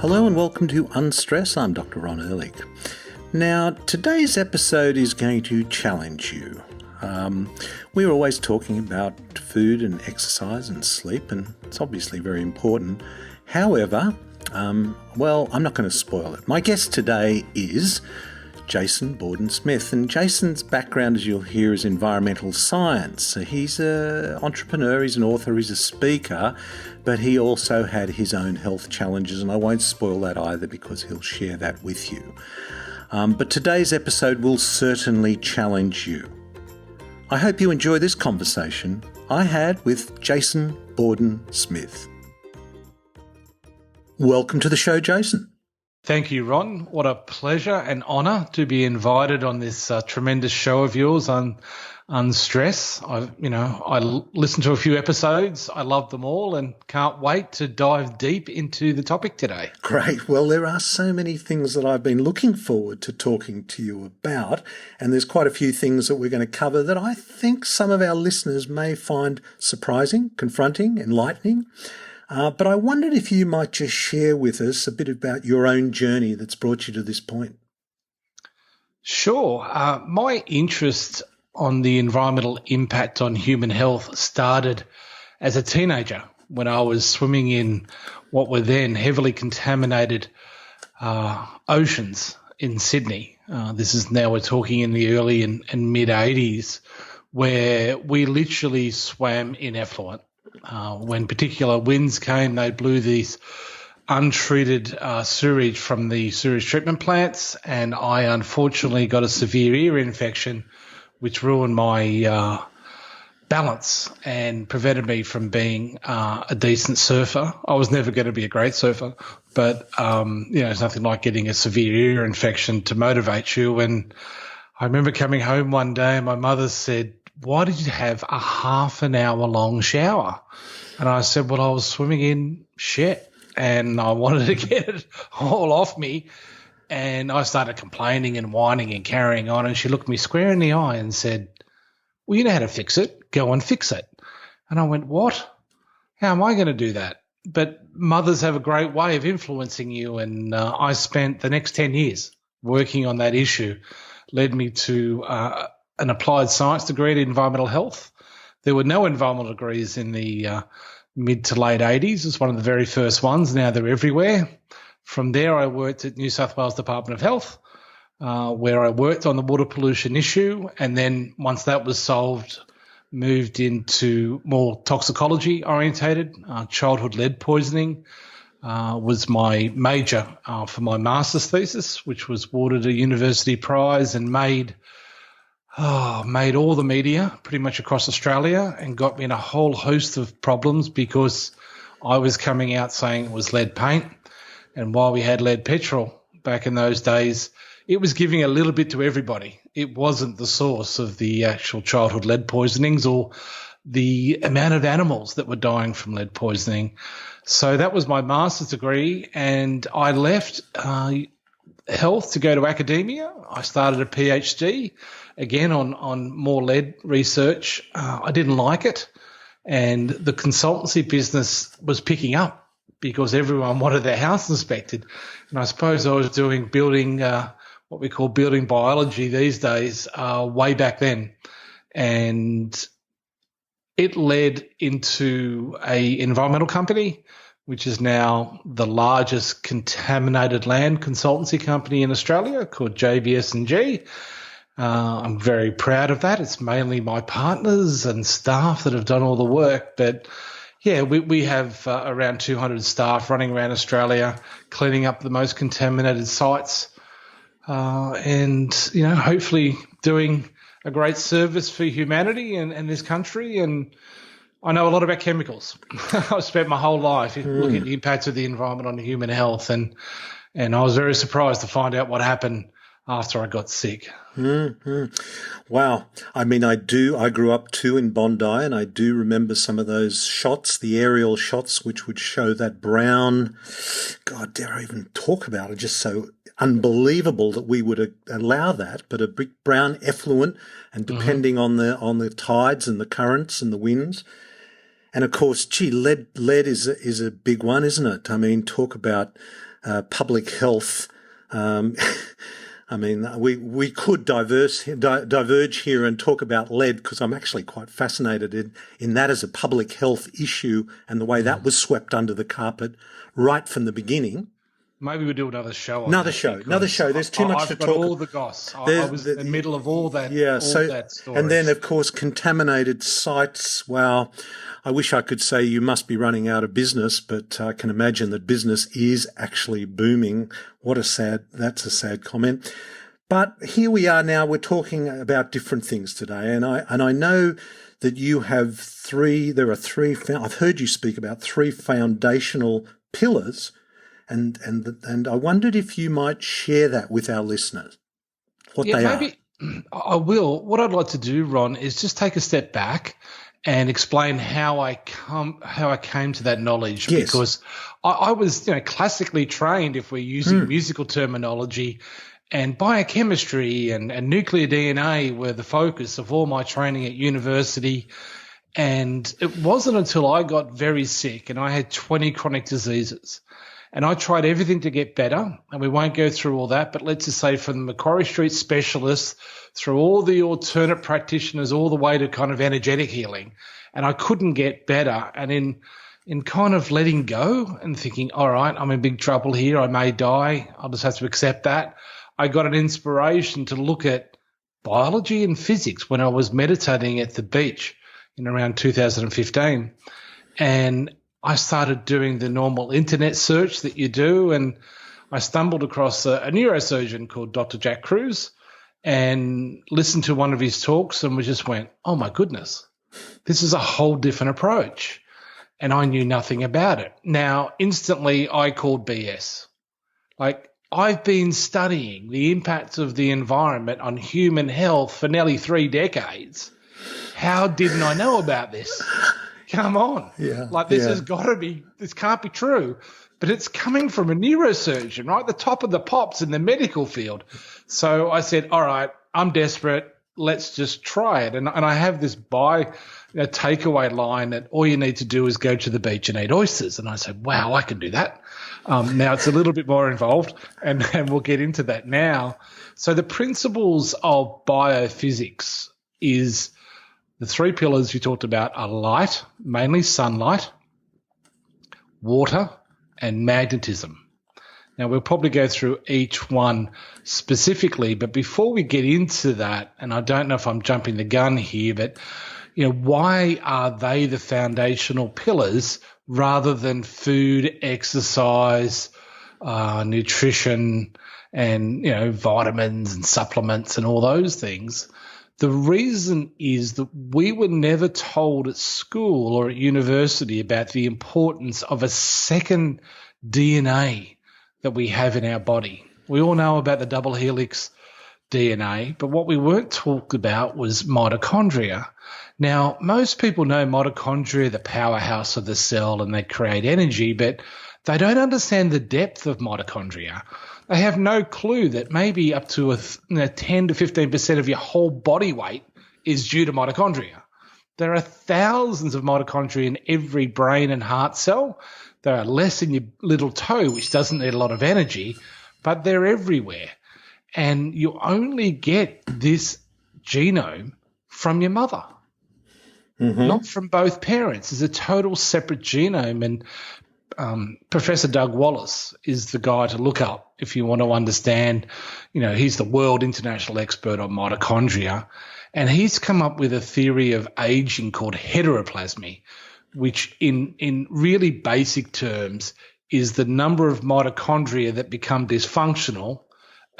Hello and welcome to Unstress. I'm Dr. Ron Ehrlich. Now, today's episode is going to challenge you. We're always talking about food and exercise and sleep, and it's obviously very important. However, I'm not going to spoil it. My guest today is Jason Bawden-Smith, and Jason's background, as you'll hear, is environmental science. So he's an entrepreneur, he's an author, he's a speaker, but he also had his own health challenges, and I won't spoil that either because he'll share that with you. But today's episode will certainly challenge you. I hope you enjoy this conversation I had with Jason Bawden-Smith. Welcome to the show, Jason. Thank you, Ron. What a pleasure and honour to be invited on this tremendous show of yours on Unstress. I listened to a few episodes. I love them all and can't wait to dive deep into the topic today. Great. Well, there are so many things that I've been looking forward to talking to you about, and there's quite a few things that we're going to cover that I think some of our listeners may find surprising, confronting, enlightening. But I wondered if you might just share with us a bit about your own journey that's brought you to this point. Sure. My interest on the environmental impact on human health started as a teenager when I was swimming in what were then heavily contaminated oceans in Sydney. This is now we're talking in the early and mid-'80s, where we literally swam in effluent. When particular winds came, they blew these untreated sewage from the sewage treatment plants, and I unfortunately got a severe ear infection, which ruined my balance and prevented me from being a decent surfer. I was never going to be a great surfer, but it's nothing like getting a severe ear infection to motivate you. And I remember coming home one day and my mother said, "Why did you have a half an hour long shower?" And I said, "Well, I was swimming in shit and I wanted to get it all off me." And I started complaining and whining and carrying on. And she looked me square in the eye and said, "Well, you know how to fix it. Go and fix it." And I went, "What? How am I going to do that?" But mothers have a great way of influencing you. And I spent the next 10 years working on that issue, led me to an applied science degree in environmental health. There were no environmental degrees in the mid to late 80s. It's one of the very first ones. Now they're everywhere. From there, I worked at New South Wales Department of Health, where I worked on the water pollution issue. And then once that was solved, moved into more toxicology orientated. Childhood lead poisoning was my major for my master's thesis, which was awarded a university prize and made all the media pretty much across Australia and got me in a whole host of problems because I was coming out saying it was lead paint. And while we had lead petrol back in those days, it was giving a little bit to everybody. It wasn't the source of the actual childhood lead poisonings or the amount of animals that were dying from lead poisoning. So that was my master's degree, and I left health to go to academia. I started a PhD, again on more lead research. I didn't like it, and the consultancy business was picking up because everyone wanted their house inspected. And I suppose I was doing building, what we call building biology these days, way back then. And it led into a environmental company, which is now the largest contaminated land consultancy company in Australia, called JBS&G. I'm very proud of that. It's mainly my partners and staff that have done all the work. But, yeah, we have around 200 staff running around Australia, cleaning up the most contaminated sites and, hopefully doing a great service for humanity and this country. And I know a lot about chemicals. I've spent my whole life looking at the impacts of the environment on human health, and I was very surprised to find out what happened after I got sick. Mm-hmm. Wow. I mean, I grew up too in Bondi, and I do remember some of those shots, the aerial shots, which would show that brown, God, dare I even talk about it, just so unbelievable that we would allow that, but a big brown effluent, and depending on the tides and the currents and the winds. And of course, lead is a big one, isn't it? I mean, talk about public health. I mean, we could diverge here and talk about lead, because I'm actually quite fascinated in that as a public health issue and the way that was swept under the carpet right from the beginning. Maybe we'll do another show on Another show. There's too much to talk about. I've got all the goss. I was in the middle of all that. Yeah, that story. And then, of course, contaminated sites. Wow. I wish I could say you must be running out of business, but I can imagine that business is actually booming. That's a sad comment. But here we are now. We're talking about different things today. And I know that you have there are three, I've heard you speak about 3 foundational pillars. And I wondered if you might share that with our listeners, what they are. Maybe I will. What I'd like to do, Ron, is just take a step back and explain how I came to that knowledge. Yes. Because I was classically trained, if we're using musical terminology, and biochemistry and nuclear DNA were the focus of all my training at university. And it wasn't until I got very sick and I had 20 chronic diseases. And I tried everything to get better, and we won't go through all that, but let's just say from the Macquarie Street specialists through all the alternate practitioners all the way to kind of energetic healing, and I couldn't get better. And in kind of letting go and thinking, all right, I'm in big trouble here, I may die, I'll just have to accept that, I got an inspiration to look at biology and physics when I was meditating at the beach in around 2015. And I started doing the normal internet search that you do, and I stumbled across a neurosurgeon called Dr. Jack Kruse and listened to one of his talks, and we just went, oh my goodness, this is a whole different approach. And I knew nothing about it. Now, instantly I called BS. Like, I've been studying the impact of the environment on human health for nearly 3 decades. How didn't I know about this? Come on. Yeah. Like, this has got to be, this can't be true. But it's coming from a neurosurgeon, right? The top of the pops in the medical field. So I said, all right, I'm desperate. Let's just try it. And I have this takeaway line that all you need to do is go to the beach and eat oysters. And I said, wow, I can do that. Now it's a little bit more involved, and we'll get into that now. So the principles of biophysics is the 3 pillars you talked about are light, mainly sunlight, water, and magnetism. Now, we'll probably go through each one specifically, but before we get into that, and I don't know if I'm jumping the gun here, but why are they the foundational pillars rather than food, exercise, nutrition, and vitamins and supplements and all those things? The reason is that we were never told at school or at university about the importance of a second DNA that we have in our body. We all know about the double helix DNA, but what we weren't talked about was mitochondria. Now, most people know mitochondria, the powerhouse of the cell, and they create energy, but they don't understand the depth of mitochondria. They have no clue that maybe up to 10 to 15% of your whole body weight is due to mitochondria. There are thousands of mitochondria in every brain and heart cell. There are less in your little toe, which doesn't need a lot of energy, but they're everywhere. And you only get this genome from your mother, not from both parents. It's a total separate genome. And Professor Doug Wallace is the guy to look up if you want to understand. He's the world international expert on mitochondria, and he's come up with a theory of aging called heteroplasmy, which in really basic terms is the number of mitochondria that become dysfunctional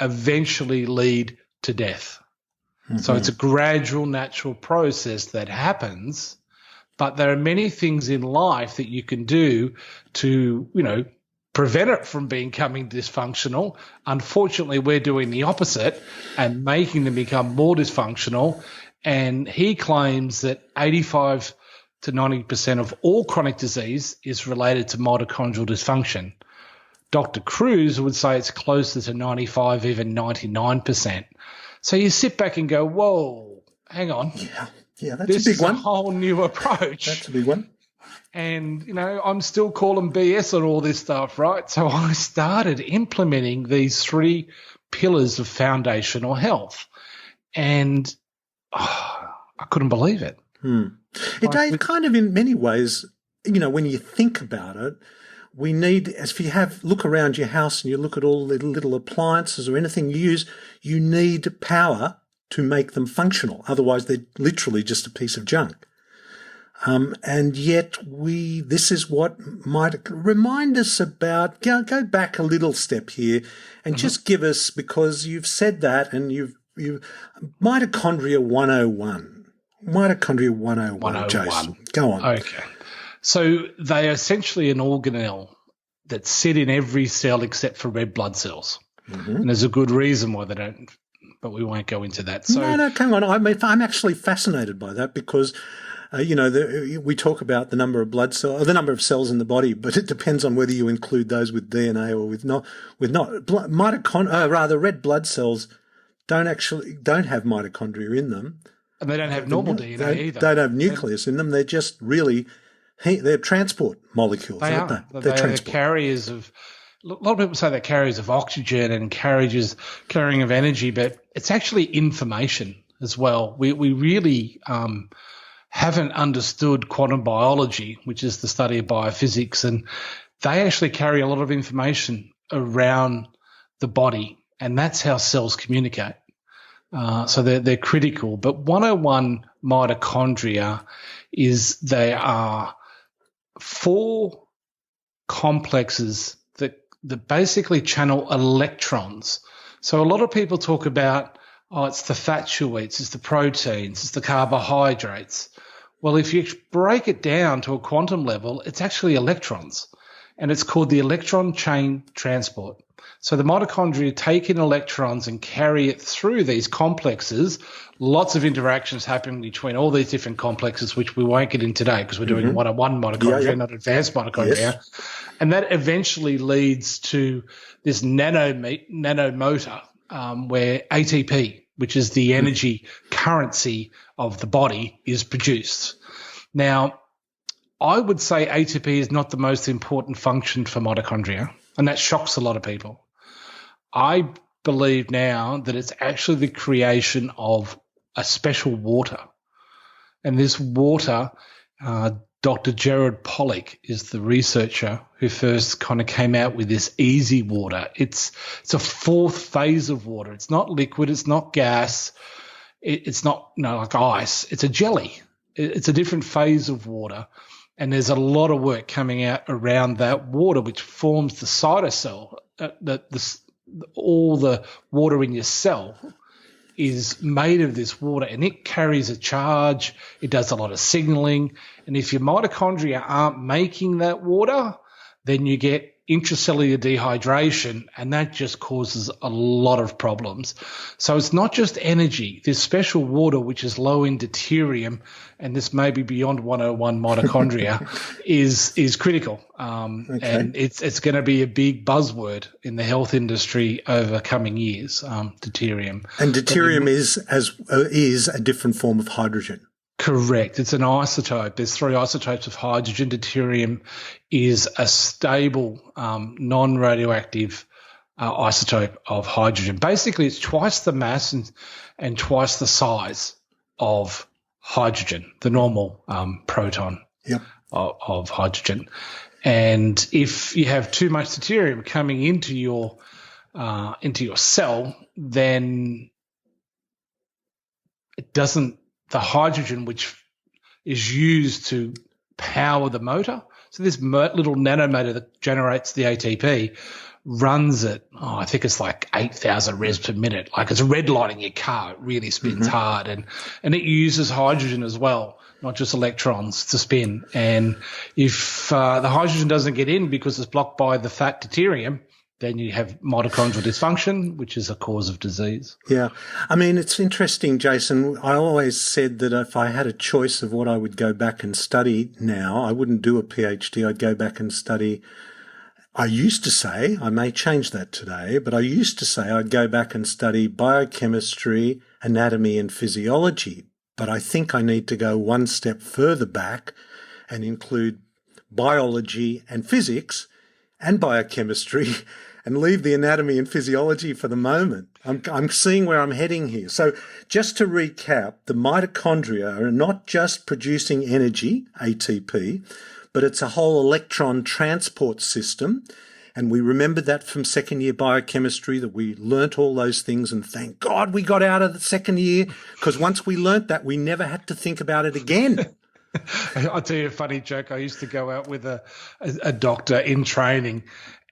eventually lead to death. So it's a gradual natural process that happens. But there are many things in life that you can do to, prevent it from becoming dysfunctional. Unfortunately, we're doing the opposite and making them become more dysfunctional. And he claims that 85 to 90% of all chronic disease is related to mitochondrial dysfunction. Dr. Kruse would say it's closer to 95, even 99%. So you sit back and go, whoa, hang on. Yeah, that's This a big is one. a whole new approach. That's a big one. And, I'm still calling BS on all this stuff, right? So I started implementing these 3 pillars of foundational health. And I couldn't believe it. Dave, kind of in many ways, when you think about it, we need, as if you look around your house and you look at all the little appliances or anything you use, you need power to make them functional. Otherwise, they're literally just a piece of junk. And yet this is what might remind us about, go back a little step here and just give us, because you've said that and you've Mitochondria 101. Mitochondria 101, Jason. Go on. Okay. So they are essentially an organelle that sit in every cell except for red blood cells. And there's a good reason why they don't, but we won't go into that. So, no, come on. I'm actually fascinated by that because, we talk about the number of blood cells, the number of cells in the body, but it depends on whether you include those with DNA or with not. Red blood cells don't have mitochondria in them. And they don't have normal DNA either. They don't have nucleus in them. They're just really, they're transport molecules, aren't they? They're carriers of, a lot of people say they're carriers of oxygen and carrying of energy, but it's actually information as well. We really haven't understood quantum biology, which is the study of biophysics, and they actually carry a lot of information around the body, and that's how cells communicate. So they're critical. But 101 mitochondria they are 4 complexes that basically channel electrons. So a lot of people talk about, it's the fat sugars, it's the proteins, it's the carbohydrates. Well, if you break it down to a quantum level, it's actually electrons, and it's called the electron chain transport. So the mitochondria take in electrons and carry it through these complexes. Lots of interactions happen between all these different complexes, which we won't get in today because we're doing 101 mitochondria, not advanced mitochondria. Yes. And that eventually leads to this nanomotor, where ATP, which is the energy currency of the body, is produced. Now, I would say ATP is not the most important function for mitochondria, and that shocks a lot of people. I believe now that it's actually the creation of a special water. And this water, Dr. Jared Pollack is the researcher who first kind of came out with this easy water. It's a 4th phase of water. It's not liquid. It's not gas. It's not like ice. It's a jelly. It's a different phase of water. And there's a lot of work coming out around that water, which forms the cytosol. All the water in your cell is made of this water, and it carries a charge. It does a lot of signaling. And if your mitochondria aren't making that water, then you get intracellular dehydration, and that just causes a lot of problems. So it's not just energy. This special water, which is low in deuterium, and this may be beyond 101 mitochondria, is critical. And it's going to be a big buzzword in the health industry over coming years, deuterium. And deuterium is a different form of hydrogen. Correct. It's an isotope. There's 3 isotopes of hydrogen. Deuterium is a stable, non-radioactive isotope of hydrogen. Basically, it's twice the mass and twice the size of hydrogen, the normal proton of hydrogen. And if you have too much deuterium coming into your cell, then it doesn't. The hydrogen, which is used to power the motor, so this little nanomotor that generates the ATP runs at, I think it's like 8,000 revs per minute. Like it's redlining your car. It really spins hard. And it uses hydrogen as well, not just electrons to spin. And if the hydrogen doesn't get in because it's blocked by the fat deuterium, then you have mitochondrial dysfunction, which is a cause of disease. Yeah. I mean, it's interesting, Jason. I always said that if I had a choice of what I would go back and study now, I wouldn't do a PhD. I'd go back and study. I used to say, I may change that today, but I used to say I'd go back and study biochemistry, anatomy, and physiology. But I think I need to go one step further back and include biology and physics and biochemistry and leave the anatomy and physiology for the moment. I'm seeing where I'm heading here. So just to recap, the mitochondria are not just producing energy, ATP, but it's a whole electron transport system. And we remembered that from second year biochemistry, that we learnt all those things, and thank God we got out of the second year, because once we learnt that, we never had to think about it again. I'll tell you a funny joke. I used to go out with a doctor in training,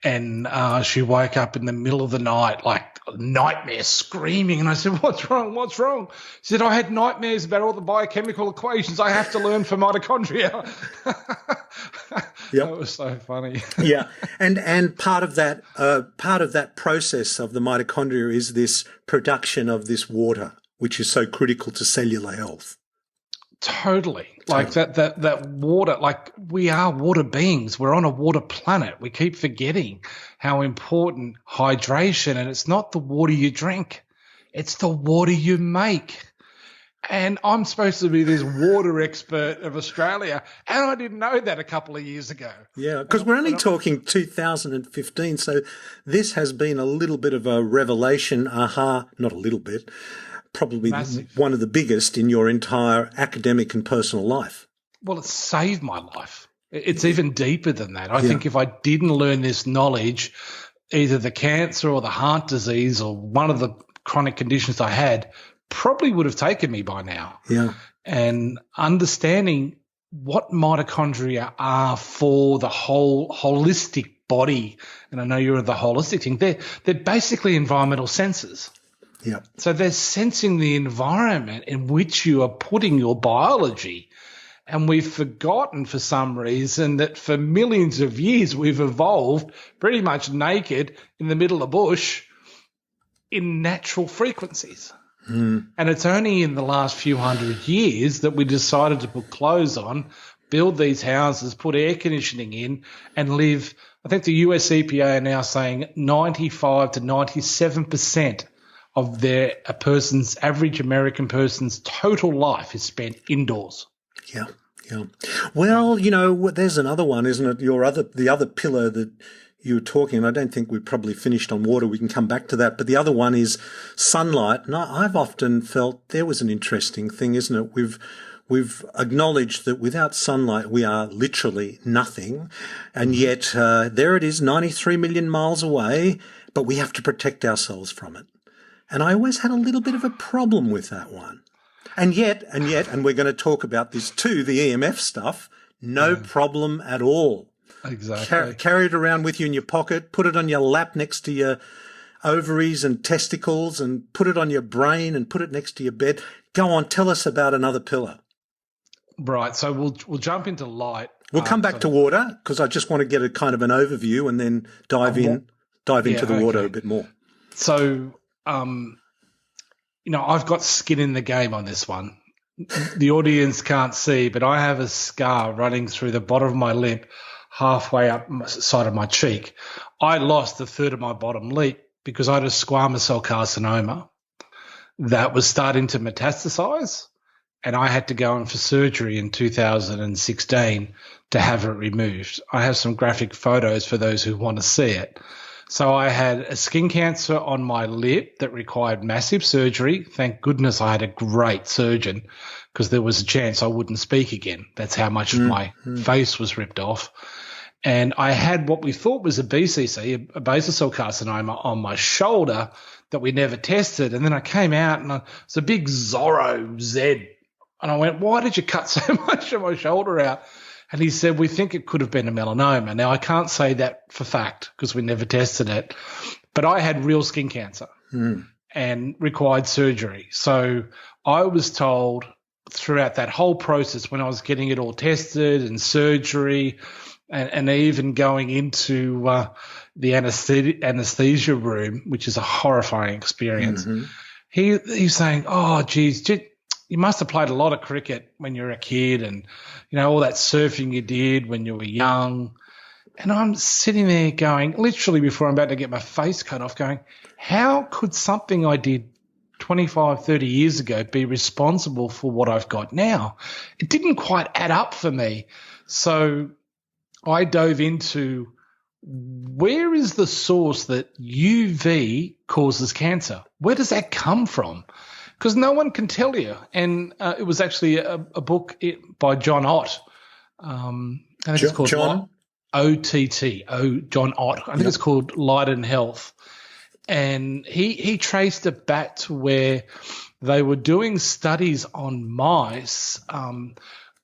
and she woke up in the middle of the night, like nightmare, screaming. And I said, "What's wrong? What's wrong?" She said, "I had nightmares about all the biochemical equations I have to learn for mitochondria." Yep. That was so funny. Yeah, and part of that process of the mitochondria is this production of this water, which is so critical to cellular health. Totally. Like that water, like we are water beings. We're on a water planet. We keep forgetting how important hydration, and it's not the water you drink, it's the water you make. And I'm supposed to be this water expert of Australia, and I didn't know that a couple of years ago. Yeah, because we're only talking 2015, so this has been a little bit of a revelation, not a little bit, probably Massive. One of the biggest in your entire academic and personal life. Well, it saved my life. It's even deeper than that. I think if I didn't learn this knowledge, either the cancer or the heart disease or one of the chronic conditions I had probably would have taken me by now. Yeah. And understanding what mitochondria are for the whole holistic body, and I know you're the holistic thing, they're basically environmental sensors. Yeah. So they're sensing the environment in which you are putting your biology. And we've forgotten for some reason that for millions of years we've evolved pretty much naked in the middle of the bush in natural frequencies. And it's only in the last few hundred years that we decided to put clothes on, build these houses, put air conditioning in, and live. I think the US EPA are now saying 95 to 97% of average American person's total life is spent indoors. Yeah, yeah. Well, there's another one, isn't it? The other pillar that you were talking, and I don't think we've probably finished on water. We can come back to that. But the other one is sunlight. And I've often felt there was an interesting thing, isn't it? We've acknowledged that without sunlight, we are literally nothing. And yet there it is, 93 million miles away, but we have to protect ourselves from it. And I always had a little bit of a problem with that one. And yet, and we're going to talk about this too, the EMF stuff, no problem at all. Exactly. Carry it around with you in your pocket, put it on your lap next to your ovaries and testicles, and put it on your brain and put it next to your bed. Go on, tell us about another pillar. Right, so we'll jump into light. We'll come back to water, because I just want to get a kind of an overview and then dive into the water a bit more. So, I've got skin in the game on this one. The audience can't see, but I have a scar running through the bottom of my lip, halfway up the side of my cheek. I lost a third of my bottom lip because I had a squamous cell carcinoma that was starting to metastasize, and I had to go in for surgery in 2016 to have it removed. I have some graphic photos for those who want to see it. So I had a skin cancer on my lip that required massive surgery. Thank goodness I had a great surgeon, because there was a chance I wouldn't speak again. That's how much of my face was ripped off. And I had what we thought was a BCC, a basal cell carcinoma, on my shoulder that we never tested. And then I came out and it's a big Zorro Z. And I went, "Why did you cut so much of my shoulder out?" And he said, "We think it could have been a melanoma." Now, I can't say that for fact because we never tested it, but I had real skin cancer and required surgery. So I was told throughout that whole process, when I was getting it all tested and surgery and even going into the anesthesia room, which is a horrifying experience, he's saying, "Oh, geez, you must have played a lot of cricket when you were a kid, and all that surfing you did when you were young." And I'm sitting there going, literally before I'm about to get my face cut off, going, how could something I did 25, 30 years ago be responsible for what I've got now? It didn't quite add up for me. So I dove into where is the source that UV causes cancer? Where does that come from? Because no one can tell you. And it was actually a book by John Ott. I think it's called John OTT. John Ott. I think it's called Light and Health. And he traced it back to where they were doing studies on mice,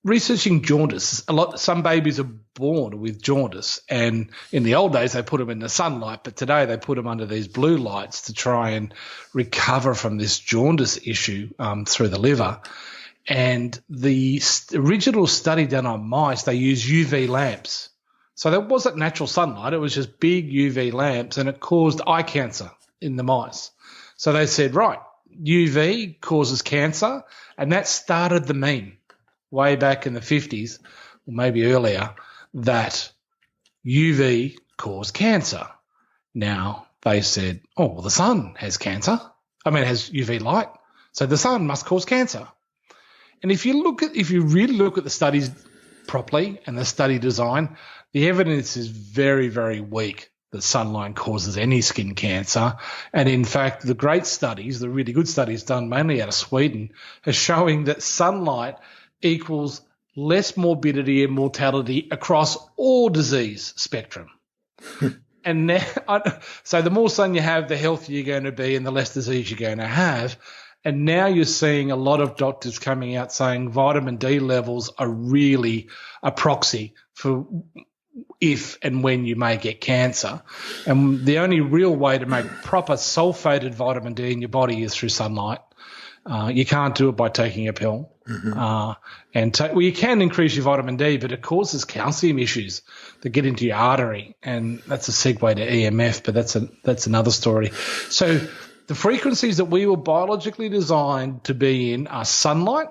researching jaundice. Some babies are born with jaundice, and in the old days they put them in the sunlight, but today they put them under these blue lights to try and recover from this jaundice issue through the liver. And the original study done on mice, they used UV lamps. So that wasn't natural sunlight. It was just big UV lamps, and it caused eye cancer in the mice. So they said, right, UV causes cancer, and that started the meme way back in the 50s, or maybe earlier, that UV caused cancer. Now they said, oh, well, the sun has cancer. It has UV light, so the sun must cause cancer. And if you really look at the studies properly and the study design, the evidence is very, very weak that sunlight causes any skin cancer. And in fact, the great studies, the really good studies done mainly out of Sweden, are showing that sunlight equals less morbidity and mortality across all disease spectrum. And now, so the more sun you have, the healthier you're going to be and the less disease you're going to have. And now you're seeing a lot of doctors coming out saying vitamin D levels are really a proxy for if and when you may get cancer. And the only real way to make proper sulfated vitamin D in your body is through sunlight. You can't do it by taking a pill. Mm-hmm. You can increase your vitamin D, but it causes calcium issues that get into your artery, and that's a segue to EMF, but that's another story. So the frequencies that we were biologically designed to be in are sunlight,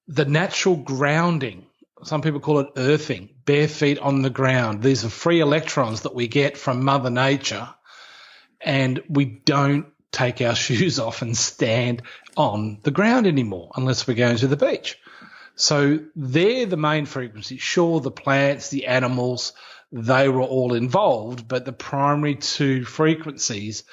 the natural grounding. Some people call it earthing, bare feet on the ground. These are free electrons that we get from Mother Nature, and we don't take our shoes off and stand on the ground anymore unless we're going to the beach. So they're the main frequencies. Sure, the plants, the animals, they were all involved, but the primary two frequencies,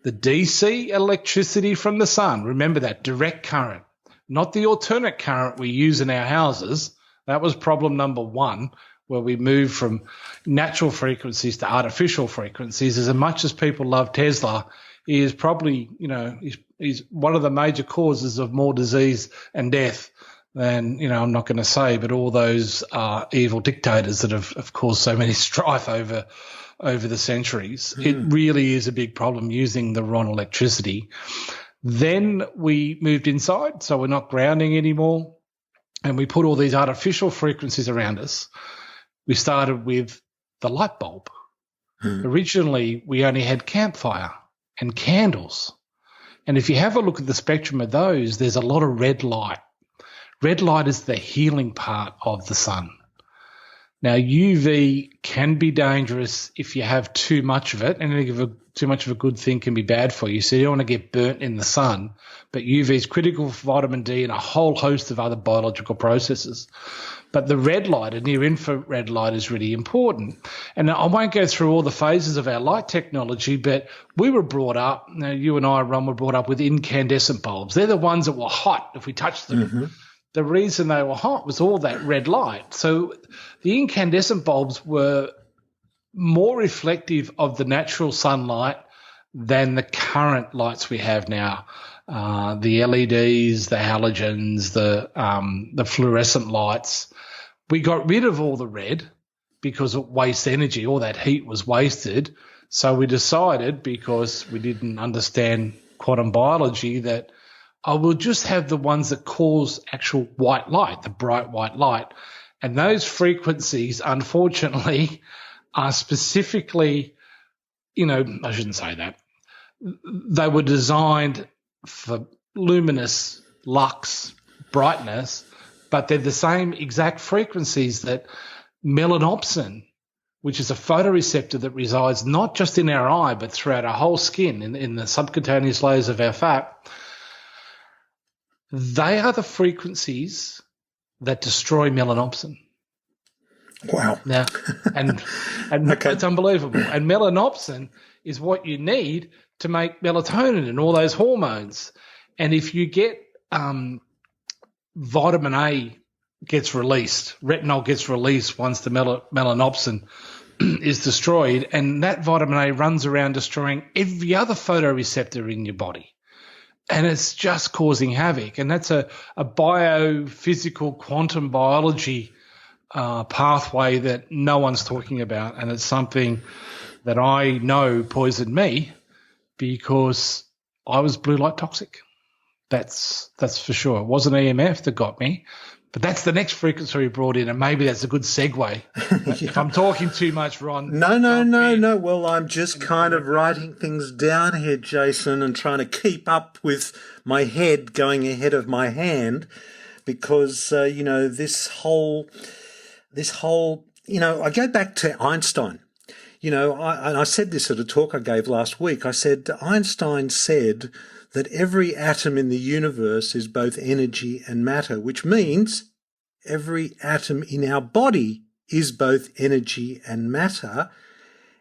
the DC electricity from the sun, remember that, direct current, not the alternate current we use in our houses. That was problem number one, where we moved from natural frequencies to artificial frequencies. As much as people love Tesla, he is probably, he's one of the major causes of more disease and death than, I'm not going to say, but all those evil dictators that have caused so many strife over the centuries. It really is a big problem using the wrong electricity. Then we moved inside, so we're not grounding anymore, and we put all these artificial frequencies around us. We started with the light bulb. Originally, we only had campfire and candles. And if you have a look at the spectrum of those, there's a lot of red light. Red light is the healing part of the sun. Now, UV can be dangerous if you have too much of it, and too much of a good thing can be bad for you. So you don't want to get burnt in the sun. But UV is critical for vitamin D and a whole host of other biological processes. But the red light, a near-infrared light, is really important. And I won't go through all the phases of our light technology, but we were brought up, you and I, Ron, were brought up with incandescent bulbs. They're the ones that were hot if we touched them. Mm-hmm. The reason they were hot was all that red light. So the incandescent bulbs were more reflective of the natural sunlight than the current lights we have now. The LEDs, the halogens, the fluorescent lights. We got rid of all the red because it wastes energy. All that heat was wasted. So we decided, because we didn't understand quantum biology, that we'll just have the ones that cause actual white light, the bright white light. And those frequencies, unfortunately, are specifically, I shouldn't say that. They were designed for luminous, lux, brightness, but they're the same exact frequencies that melanopsin, which is a photoreceptor that resides not just in our eye, but throughout our whole skin, in the subcutaneous layers of our fat, they are the frequencies that destroy melanopsin. Wow. Now, and Okay. It's unbelievable. And melanopsin is what you need to make melatonin and all those hormones. And if you get vitamin A gets released, retinol gets released once the melanopsin is destroyed, and that vitamin A runs around destroying every other photoreceptor in your body. And it's just causing havoc. And that's a biophysical quantum biology pathway that no one's talking about. And it's something that I know poisoned me because I was blue light toxic. That's for sure. It wasn't EMF that got me, but that's the next frequency we brought in, and maybe that's a good segue. Yeah. If I'm talking too much, Ron. No. Well, I'm just kind of writing things down here, Jason, and trying to keep up with my head going ahead of my hand because, this whole, I go back to Einstein. I said this at a talk I gave last week. I said Einstein said that every atom in the universe is both energy and matter, which means every atom in our body is both energy and matter.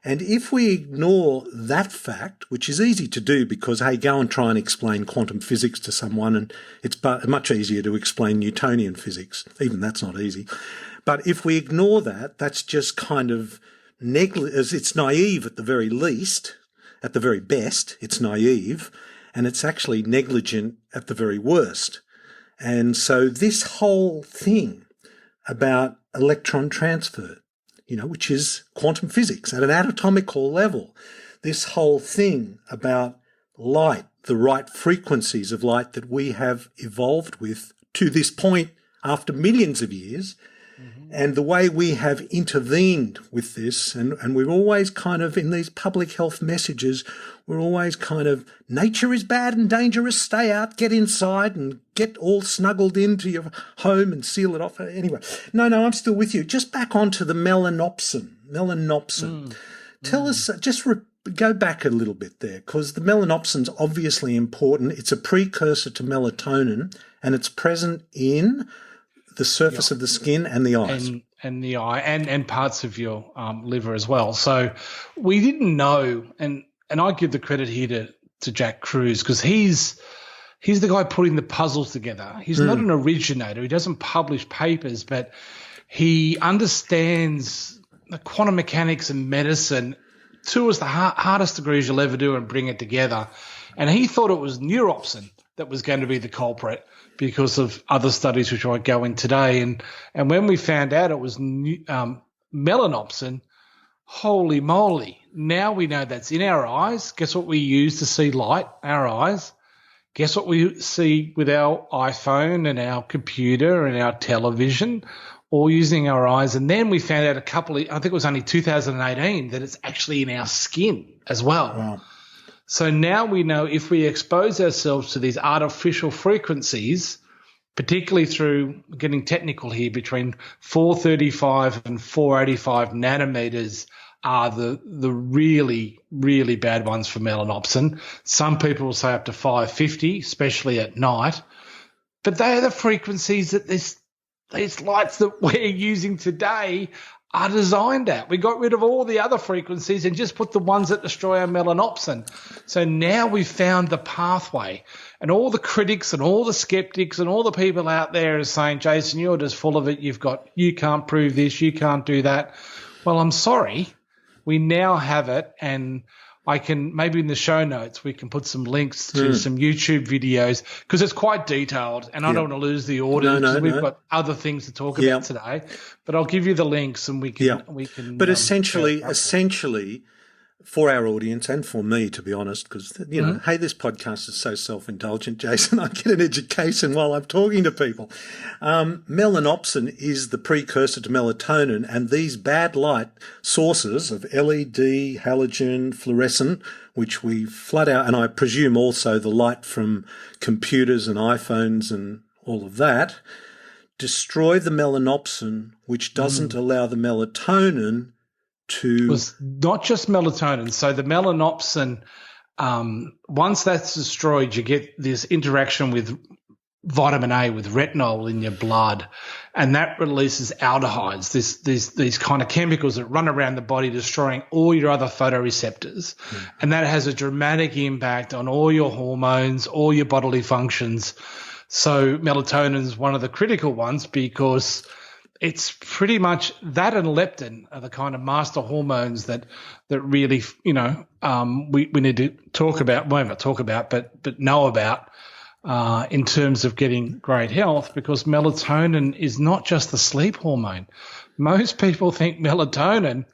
And if we ignore that fact, which is easy to do because, hey, go and try and explain quantum physics to someone, and it's much easier to explain Newtonian physics. Even that's not easy. But if we ignore that, that's just kind of it's naive at the very least. At the very best, it's naive. And it's actually negligent at the very worst. And so this whole thing about electron transfer, which is quantum physics at an atomical level, this whole thing about light, the right frequencies of light that we have evolved with to this point after millions of years, and the way we have intervened with this, and we're always kind of, in these public health messages, we're always kind of, nature is bad and dangerous, stay out, get inside and get all snuggled into your home and seal it off. Anyway, no, I'm still with you. Just back onto the melanopsin. Tell us, go back a little bit there, because the melanopsin's obviously important. It's a precursor to melatonin, and it's present in the surface of the skin and the eyes. And the eye and parts of your liver as well. So we didn't know, and I give the credit here to Jack Kruse because he's the guy putting the puzzles together. He's not an originator. He doesn't publish papers, but he understands the quantum mechanics and medicine. Two is the hardest degrees you'll ever do and bring it together. And he thought it was neuropsin that was going to be the culprit because of other studies which I won't go in today. And when we found out it was melanopsin, holy moly. Now we know that's in our eyes. Guess what we use to see light? Our eyes. Guess what we see with our iPhone and our computer and our television, all using our eyes. And then we found out I think it was only 2018, that it's actually in our skin as well. Wow. So now we know if we expose ourselves to these artificial frequencies, particularly through, getting technical here, between 435 and 485 nanometers are the really, really bad ones for melanopsin. Some people will say up to 550, especially at night. But they are the frequencies that these lights that we're using today are designed at. We got rid of all the other frequencies and just put the ones that destroy our melanopsin. So now we've found the pathway, and all the critics and all the skeptics and all the people out there are saying, Jason, you're just full of it. You can't prove this. You can't do that. Well, I'm sorry. We now have it, and I can, maybe in the show notes, we can put some links to some YouTube videos because it's quite detailed, and I don't want to lose the audience. We've got other things to talk about today, but I'll give you the links and we can. But essentially, for our audience and for me, to be honest, because, hey, this podcast is so self-indulgent, Jason. I get an education while I'm talking to people. Melanopsin is the precursor to melatonin, and these bad light sources of LED, halogen, fluorescent, which we flood out, and I presume also the light from computers and iPhones and all of that, destroy the melanopsin, which doesn't allow the melatonin to... was not just melatonin. So the melanopsin, once that's destroyed, you get this interaction with vitamin A, with retinol in your blood, and that releases aldehydes, these kind of chemicals that run around the body, destroying all your other photoreceptors. And that has a dramatic impact on all your hormones, all your bodily functions. So melatonin is one of the critical ones because it's pretty much that, and leptin are the kind of master hormones that really, we need to talk about, well, not talk about, but know about in terms of getting great health, because melatonin is not just the sleep hormone. Most people think melatonin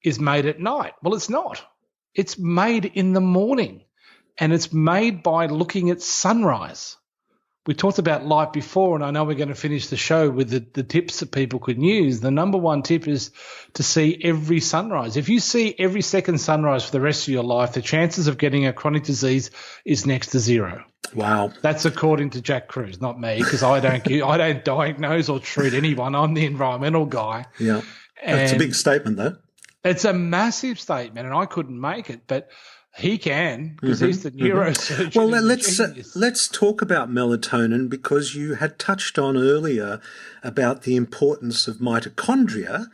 is made at night. Well, it's not. It's made in the morning, and it's made by looking at sunrise. We talked about light before, and I know we're going to finish the show with the tips that people could use. The number one tip is to see every sunrise. If you see every second sunrise for the rest of your life, the chances of getting a chronic disease is next to zero. Wow. That's according to Jack Kruse, not me, because I don't diagnose or treat anyone. I'm the environmental guy. Yeah. That's a big statement, though. It's a massive statement, and I couldn't make it, but he can, because he's the neurosurgeon. Well, let's talk about melatonin, because you had touched on earlier about the importance of mitochondria,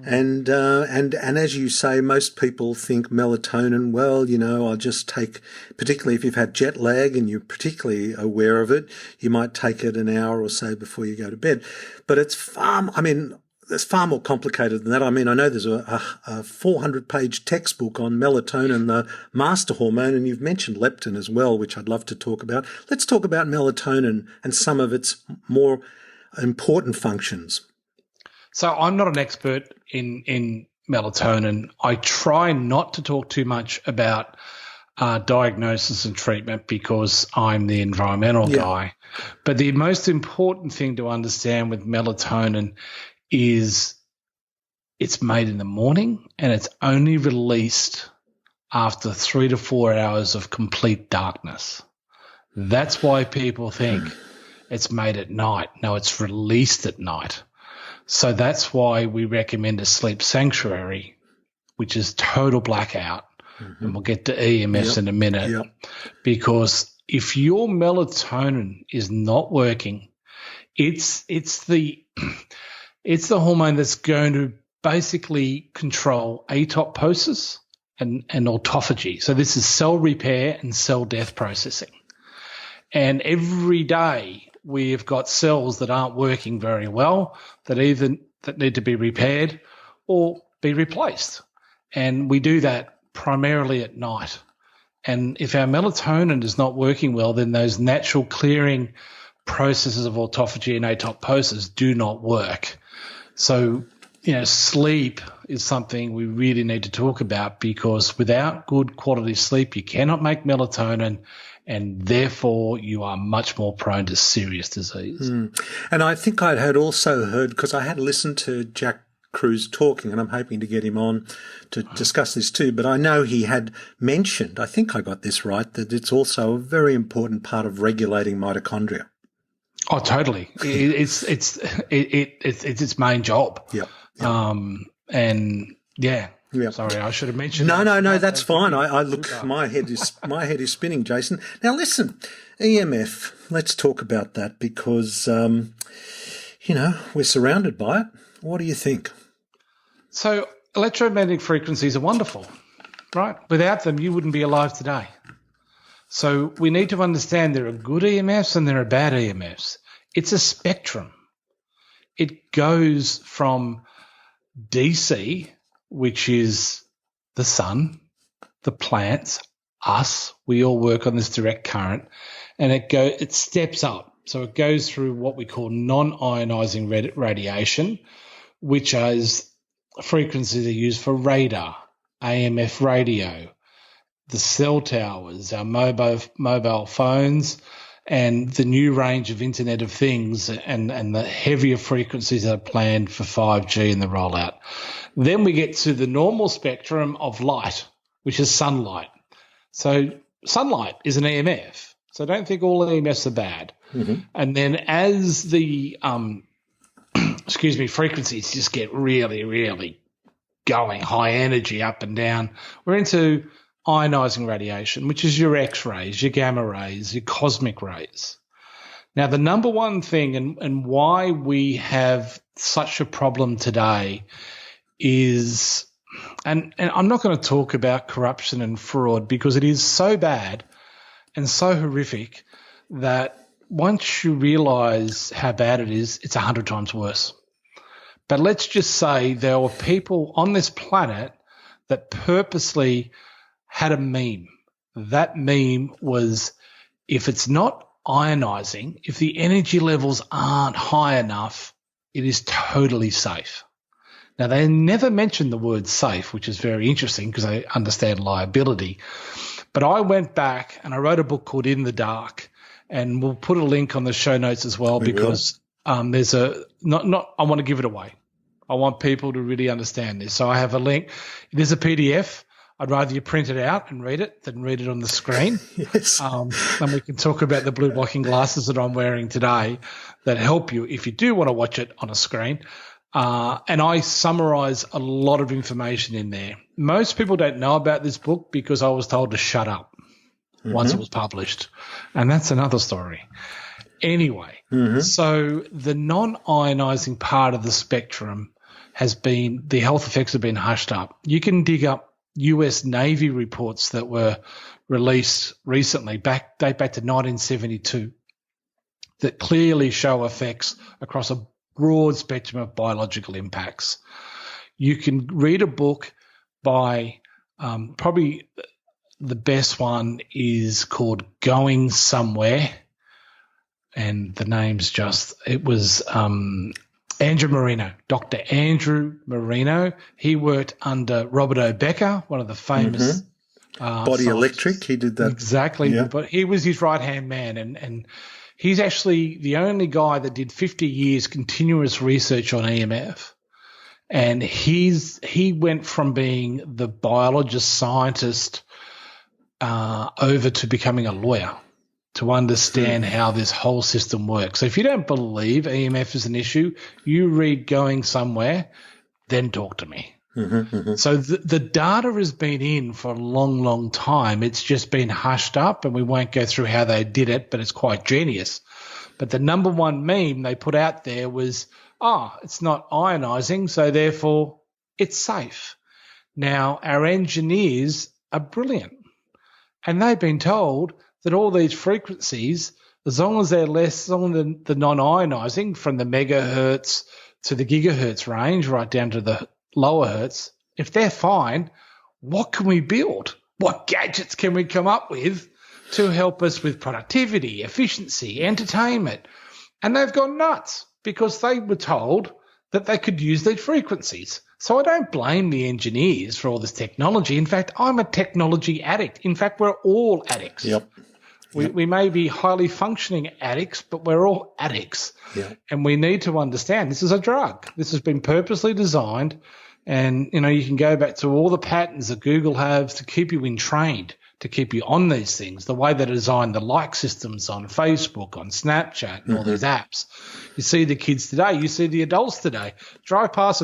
and as you say, most people think melatonin. Well, I'll just take, particularly if you've had jet lag and you're particularly aware of it, you might take it an hour or so before you go to bed. But it's far more complicated than that. I mean, I know there's a 400-page textbook on melatonin, the master hormone, and you've mentioned leptin as well, which I'd love to talk about. Let's talk about melatonin and some of its more important functions. So I'm not an expert in melatonin. I try not to talk too much about diagnosis and treatment because I'm the environmental guy. But the most important thing to understand with melatonin is it's made in the morning, and it's only released after 3 to 4 hours of complete darkness. That's why people think it's made at night. No, it's released at night. So that's why we recommend a sleep sanctuary, which is total blackout. And we'll get to EMFs in a minute. Because if your melatonin is not working, it's the hormone that's going to basically control apoptosis and autophagy. So this is cell repair and cell death processing. And every day we have got cells that aren't working very well, that need to be repaired or be replaced. And we do that primarily at night. And if our melatonin is not working well, then those natural clearing processes of autophagy and apoptosis do not work. So, sleep is something we really need to talk about, because without good quality sleep, you cannot make melatonin, and therefore you are much more prone to serious disease. And I think I had also heard, because I had listened to Jack Kruse talking, and I'm hoping to get him on to discuss this too, but I know he had mentioned, I think I got this right, that it's also a very important part of regulating mitochondria. Oh, totally. It's its main job. Yeah. Sorry, I should have mentioned. No, that's fine. I look, my head is spinning, Jason. Now listen, EMF. Let's talk about that, because we're surrounded by it. What do you think? So electromagnetic frequencies are wonderful, right? Without them, you wouldn't be alive today. So we need to understand there are good EMFs and there are bad EMFs. It's a spectrum. It goes from DC, which is the sun, the plants, us. We all work on this direct current, and it steps up. So it goes through what we call non-ionizing radiation, which is frequencies are used for radar, AMF radio, the cell towers, our mobile phones, and the new range of Internet of Things, and the heavier frequencies that are planned for 5G and the rollout. Then we get to the normal spectrum of light, which is sunlight. So sunlight is an EMF. So don't think all EMFs are bad. And then as the frequencies just get really, really going, high energy, up and down. We're into ionizing radiation, which is your X-rays, your gamma rays, your cosmic rays. Now, the number one thing and why we have such a problem today is, and I'm not going to talk about corruption and fraud because it is so bad and so horrific that once you realize how bad it is, it's 100 times worse. But let's just say there were people on this planet that purposely had a meme. That meme was, if it's not ionizing, if the energy levels aren't high enough, it is totally safe. Now, they never mentioned the word safe, which is very interesting because they understand liability. But I went back and I wrote a book called In the Dark, and we'll put a link on the show notes as well because there's I want to give it away. I want people to really understand this. So I have a link. It is a PDF. I'd rather you print it out and read it than read it on the screen. Yes. And we can talk about the blue blocking glasses that I'm wearing today that help you if you do want to watch it on a screen. And I summarize a lot of information in there. Most people don't know about this book because I was told to shut up once it was published. And that's another story. Anyway, so the non-ionizing part of the spectrum has been, the health effects have been hushed up. You can dig up US Navy reports that were released recently, date back to 1972, that clearly show effects across a broad spectrum of biological impacts. You can read a book by probably the best one is called Going Somewhere, and the name's it was Andrew Marino, Dr. Andrew Marino. He worked under Robert O. Becker, one of the famous Body Electric. He did that. Exactly. Yeah. But he was his right-hand man, and he's actually the only guy that did 50 years continuous research on EMF. And he went from being the biologist scientist over to becoming a lawyer to understand how this whole system works. So if you don't believe EMF is an issue, you read Going Somewhere, then talk to me. So the data has been in for a long, long time. It's just been hushed up, and we won't go through how they did it, but it's quite genius. But the number one meme they put out there was, it's not ionizing, so therefore it's safe. Now, our engineers are brilliant, and they've been told that all these frequencies, as long as they're less than the non-ionizing, from the megahertz to the gigahertz range, right down to the lower hertz, if they're fine, what can we build? What gadgets can we come up with to help us with productivity, efficiency, entertainment? And they've gone nuts because they were told that they could use these frequencies. So I don't blame the engineers for all this technology. In fact, I'm a technology addict. In fact, we're all addicts. Yep. We may be highly functioning addicts, but we're all addicts. Yep. And we need to understand this is a drug. This has been purposely designed. And, you can go back to all the patterns that Google has to keep you entrained, to keep you on these things, the way they design the like systems on Facebook, on Snapchat, and all these apps. You see the kids today, you see the adults today. Drive past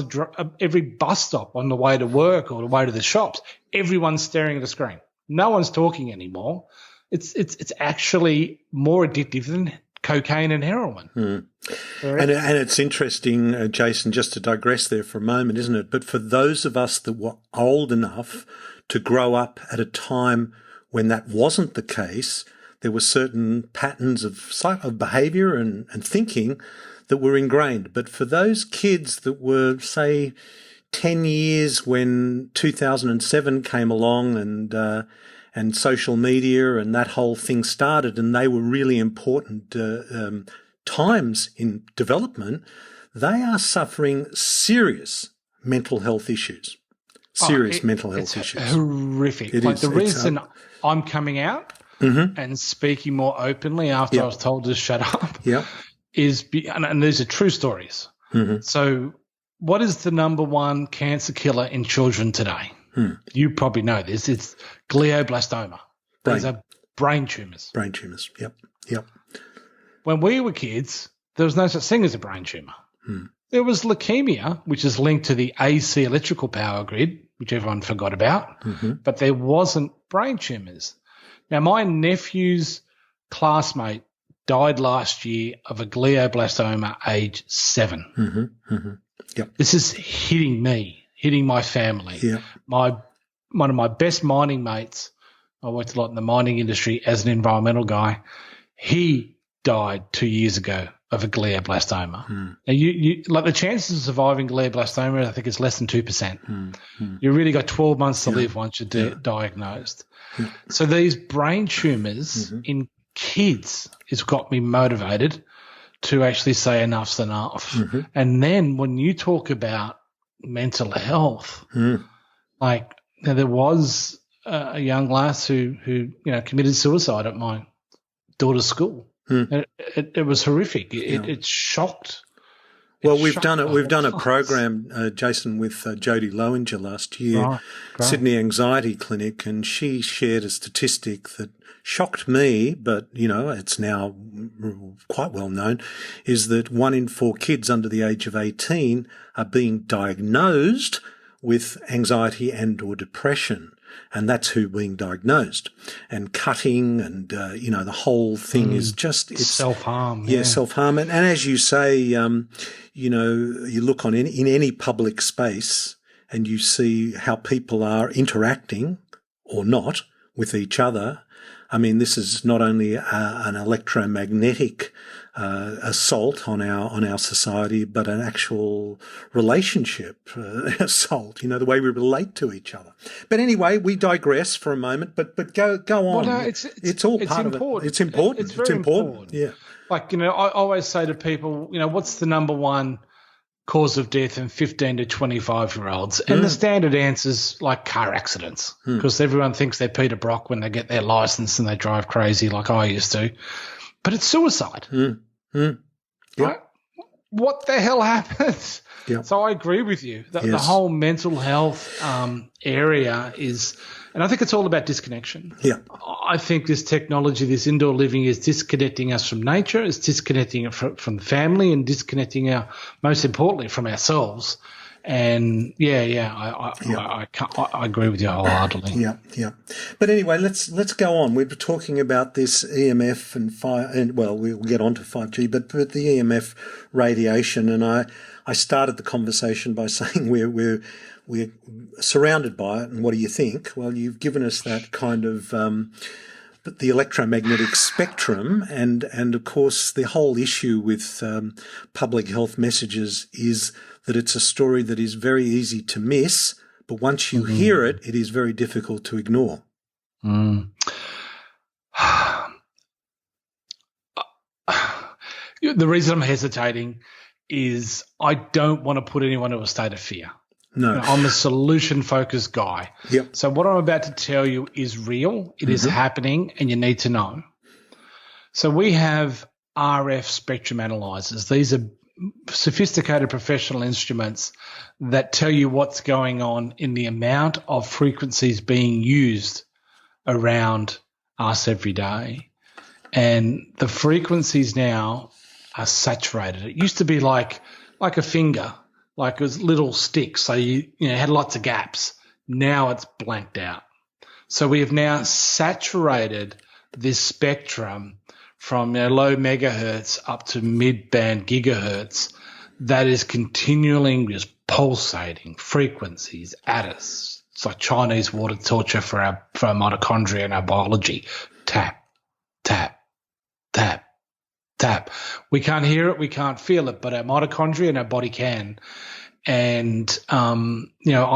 every bus stop on the way to work or the way to the shops. Everyone's staring at a screen. No one's talking anymore. It's actually more addictive than cocaine and heroin. And it's interesting, Jason, just to digress there for a moment, isn't it? But for those of us that were old enough to grow up at a time when that wasn't the case, there were certain patterns of behaviour and thinking that were ingrained. But for those kids that were, say, 10 years when 2007 came along and social media and that whole thing started, and they were really important times in development, they are suffering serious mental health issues. Mental health issues. Horrific. The reason I'm coming out and speaking more openly after I was told to shut up is, and these are true stories. So what is the number one cancer killer in children today? You probably know this. It's glioblastoma. These are brain tumours. Brain tumours, yep. When we were kids, there was no such thing as a brain tumour. There was leukemia, which is linked to the AC electrical power grid, which everyone forgot about, but there wasn't brain tumours. Now, my nephew's classmate died last year of a glioblastoma, age 7. Yep. This is hitting me, hitting my family. Yeah. One of my best mining mates, I worked a lot in the mining industry as an environmental guy, he died 2 years ago of a glioblastoma. Now, you like the chances of surviving glioblastoma, I think it's less than 2%. You really got 12 months to live once you're diagnosed. So these brain tumours in kids has got me motivated to actually say enough's enough. And then when you talk about mental health, like there was a young lass who committed suicide at my daughter's school. It was horrific. It shocked. Well, we've done a program, Jason, with Jodie Lowinger last year, Right. Sydney Anxiety Clinic, and she shared a statistic that shocked me, but it's now quite well known, is that 1 in 4 kids under the age of 18 are being diagnosed with anxiety and or depression. And that's who being diagnosed. And cutting and, the whole thing is just... It's self-harm. Yeah, self-harm. And as you say, you look in any public space and you see how people are interacting or not with each other. I mean, this is not only an electromagnetic assault on our society, but an actual relationship assault. The way we relate to each other. But anyway, we digress for a moment. But go on. Well, no, it's all part important. of it. It's important. It's very important. Yeah. Like I always say to people, what's the number one cause of death in 15 to 25-year-olds? And the standard answer's like car accidents, because everyone thinks they're Peter Brock when they get their license and they drive crazy like I used to. But it's suicide. Yep. Right? What the hell happens? Yep. So I agree with you. The whole mental health area is, and I think it's all about disconnection. Yeah. I think this technology, this indoor living, is disconnecting us from nature, it's disconnecting it from the family, and disconnecting most importantly, from ourselves. And I agree with you wholeheartedly. Yeah. But anyway, let's go on. We were talking about this EMF and we'll get on to 5G, but the EMF radiation, and I started the conversation by saying we're surrounded by it, and what do you think? Well, you've given us that kind of the electromagnetic spectrum, and of course the whole issue with public health messages is that it's a story that is very easy to miss, but once you hear it, it is very difficult to ignore. The reason I'm hesitating is I don't want to put anyone to a state of fear. No. I'm a solution-focused guy. Yep. So what I'm about to tell you is real. It is happening, and you need to know. So we have RF spectrum analyzers. These are sophisticated professional instruments that tell you what's going on in the amount of frequencies being used around us every day. And the frequencies now are saturated. It used to be like a finger, like it was little sticks, so you had lots of gaps. Now it's blanked out. So we have now saturated this spectrum from low megahertz up to mid-band gigahertz that is continually just pulsating frequencies at us. It's like Chinese water torture for our mitochondria and our biology. Tap, tap, tap, tap. We can't hear it, we can't feel it, but our mitochondria and our body can. And I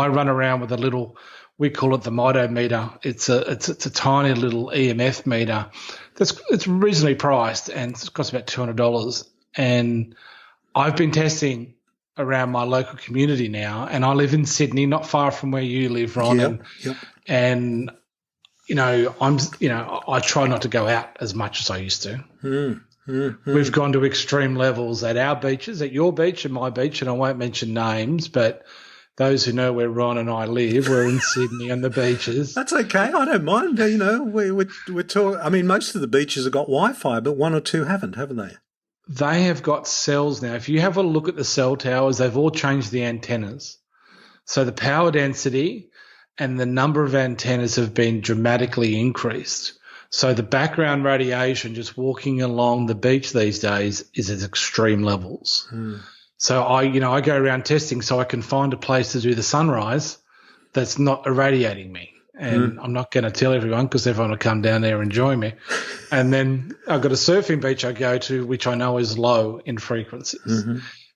run around with a little, we call it the mitometer. It's a tiny little EMF meter. It's reasonably priced, and it costs about $200. And I've been testing around my local community now, and I live in Sydney, not far from where you live, Ron. Yep. And I try not to go out as much as I used to. We've gone to extreme levels at our beaches, at your beach and my beach, and I won't mention names, but those who know where Ron and I live, we're in Sydney on the beaches. That's okay. I don't mind. We're talking. I mean, most of the beaches have got Wi-Fi, but 1 or 2 haven't they? they have got cells now. If you have a look at the cell towers, they've all changed the antennas. So the power density and the number of antennas have been dramatically increased. So the background radiation just walking along the beach these days is at extreme levels. So I go around testing so I can find a place to do the sunrise that's not irradiating me. And I'm not going to tell everyone because everyone will come down there and join me. And then I've got a surfing beach I go to, which I know is low in frequencies.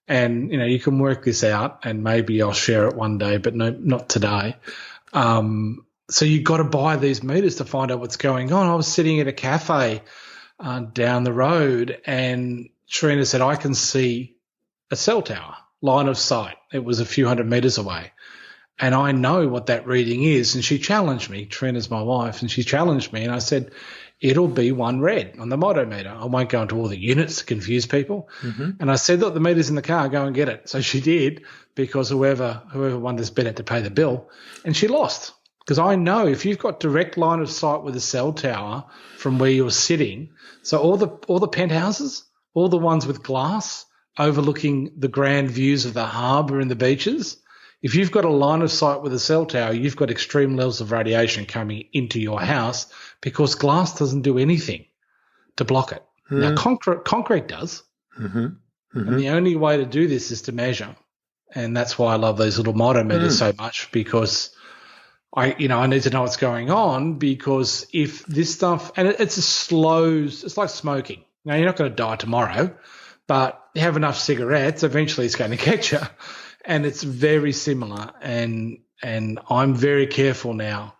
And, you can work this out, and maybe I'll share it one day, but no, not today. So you've got to buy these meters to find out what's going on. I was sitting at a cafe down the road, and Trina said, I can see a cell tower, line of sight. It was a few hundred meters away. And I know what that reading is. And she challenged me. Trina's my wife, and she challenged me. And I said, it'll be 1 red on the mitometer. I won't go into all the units to confuse people. And I said, look, the meter's in the car. Go and get it. So she did, because whoever won this bet had to pay the bill. And she lost, because I know if you've got direct line of sight with a cell tower from where you're sitting, so all the penthouses, all the ones with glass overlooking the grand views of the harbour and the beaches, if you've got a line of sight with a cell tower, you've got extreme levels of radiation coming into your house, because glass doesn't do anything to block it. Now, concrete does. And the only way to do this is to measure. And that's why I love these little mitometers so much, because I need to know what's going on, because if this stuff, and it's like smoking. Now, you're not going to die tomorrow, but you have enough cigarettes, eventually it's going to get you. And it's very similar, and I'm very careful now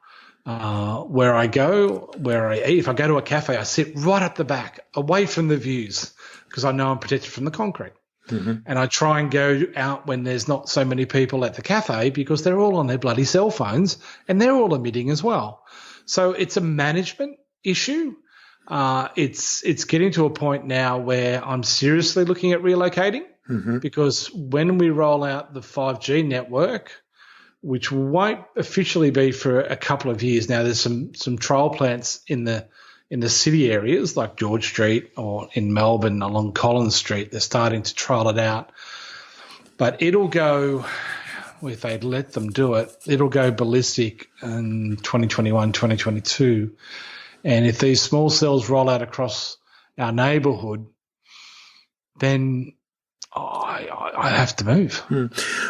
where I go, where I eat. If I go to a cafe, I sit right up the back, away from the views, because I know I'm protected from the concrete. And I try and go out when there's not so many people at the cafe, because they're all on their bloody cell phones and they're all emitting as well. So it's a management issue. It's getting to a point now where I'm seriously looking at relocating. Because when we roll out the 5G network, which won't officially be for a couple of years now, there's some trial plants in the city areas like George Street, or in Melbourne along Collins Street. They're starting to trial it out. But it'll go, if they let them do it, it'll go ballistic in 2021, 2022. And if these small cells roll out across our neighbourhood, then I have to move.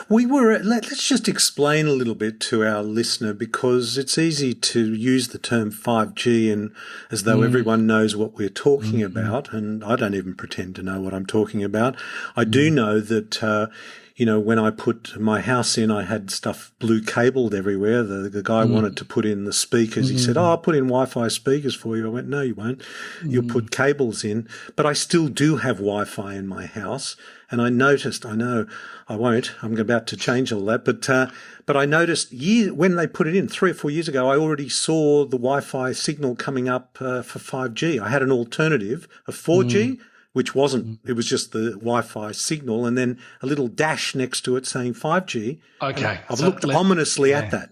Let's just explain a little bit to our listener, because it's easy to use the term 5G and as though everyone knows what we're talking about, and I don't even pretend to know what I'm talking about. I do know that when I put my house in, I had stuff blue cabled everywhere. The guy wanted to put in the speakers. He said, I'll put in Wi-Fi speakers for you. I went, no, you won't. You'll put cables in. But I still do have Wi-Fi in my house. And I noticed, I know I won't, I'm about to change all that, but I noticed when they put it in 3 or 4 years ago, I already saw the Wi-Fi signal coming up for 5G. I had an alternative of 4G, which wasn't, it was just the Wi-Fi signal, and then a little dash next to it saying 5G. Okay. I've looked ominously at that.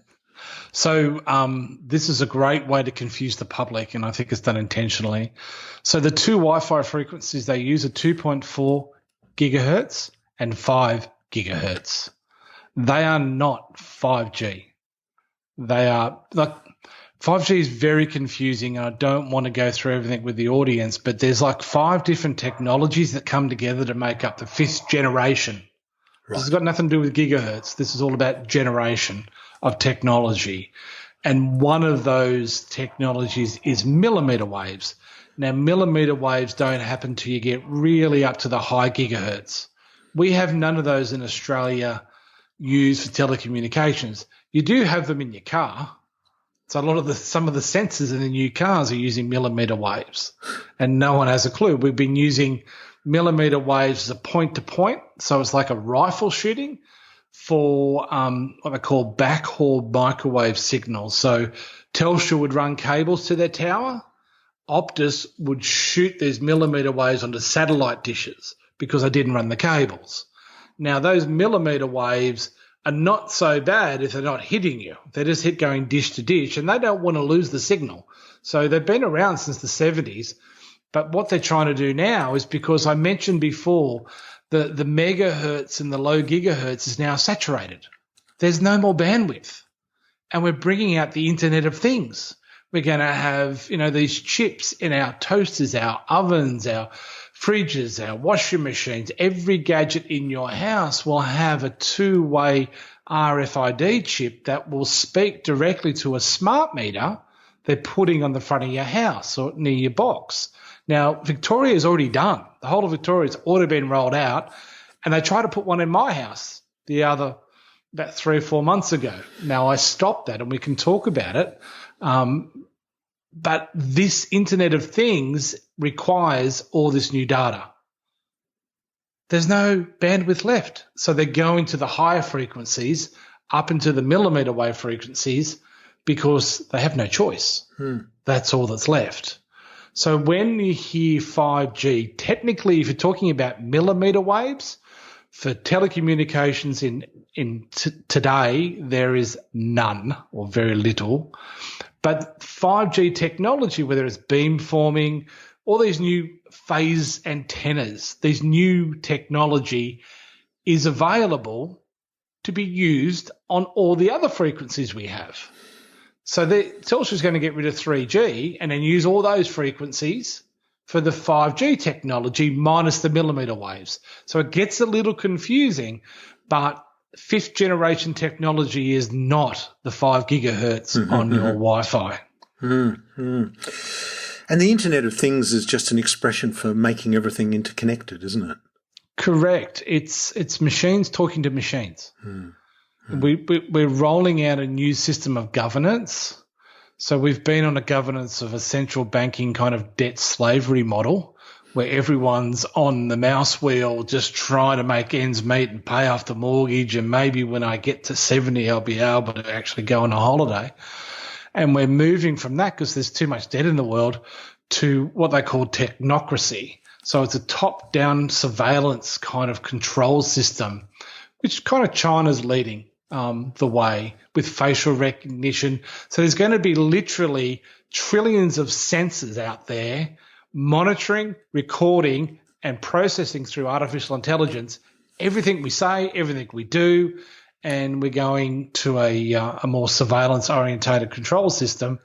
So this is a great way to confuse the public, and I think it's done intentionally. So the two Wi-Fi frequencies they use are 2.4 gigahertz and 5 gigahertz. They are not 5G. They are like 5G is very confusing, and I don't want to go through everything with the audience, but there's like 5 different technologies that come together to make up the 5th generation. Right. This has got nothing to do with gigahertz. This is all about generation of technology. And one of those technologies is millimeter waves. Now, millimeter waves don't happen till you get really up to the high gigahertz. We have none of those in Australia used for telecommunications. You do have them in your car. So some of the sensors in the new cars are using millimeter waves, and no one has a clue. We've been using millimeter waves as a point-to-point, so it's like a rifle shooting for what they call backhaul microwave signals. So Telstra would run cables to their tower. Optus would shoot these millimeter waves onto satellite dishes because they didn't run the cables. Now, those millimeter waves are not so bad if they're not hitting you. They're just going dish to dish, and they don't want to lose the signal. So they've been around since the 70s, But what they're trying to do now is, because I mentioned before, the megahertz and the low gigahertz is now saturated. There's no more bandwidth. And we're bringing out the Internet of Things. We're going to have, these chips in our toasters, our ovens, our fridges, our washing machines. Every gadget in your house will have a two-way RFID chip that will speak directly to a smart meter they're putting on the front of your house or near your box. Now, Victoria is already done. The whole of Victoria has already been rolled out, and they tried to put one in my house about 3 or 4 months ago. Now, I stopped that, and we can talk about it. But this Internet of Things requires all this new data. There's no bandwidth left. So they're going to the higher frequencies, up into the millimeter wave frequencies, because they have no choice. That's all that's left. So when you hear 5G, technically, if you're talking about millimeter waves, for telecommunications today, there is none or very little. But 5G technology, whether it's beamforming, all these new phase antennas, these new technology is available to be used on all the other frequencies we have. So Telstra is going to get rid of 3G and then use all those frequencies for the 5G technology minus the millimeter waves. So it gets a little confusing, but fifth generation technology is not the 5 gigahertz on your Wi-Fi. And the Internet of Things is just an expression for making everything interconnected, isn't it? Correct. It's machines talking to machines. We're rolling out a new system of governance. So we've been on a governance of a central banking kind of debt slavery model where everyone's on the mouse wheel just trying to make ends meet and pay off the mortgage, and maybe when I get to 70 I'll be able to actually go on a holiday. And we're moving from that, because there's too much debt in the world, to what they call technocracy. So it's a top-down surveillance kind of control system, which kind of China's leading the way with facial recognition. So there's going to be literally trillions of sensors out there monitoring, recording, and processing through artificial intelligence everything we say, everything we do, and we're going to a more surveillance-orientated control system.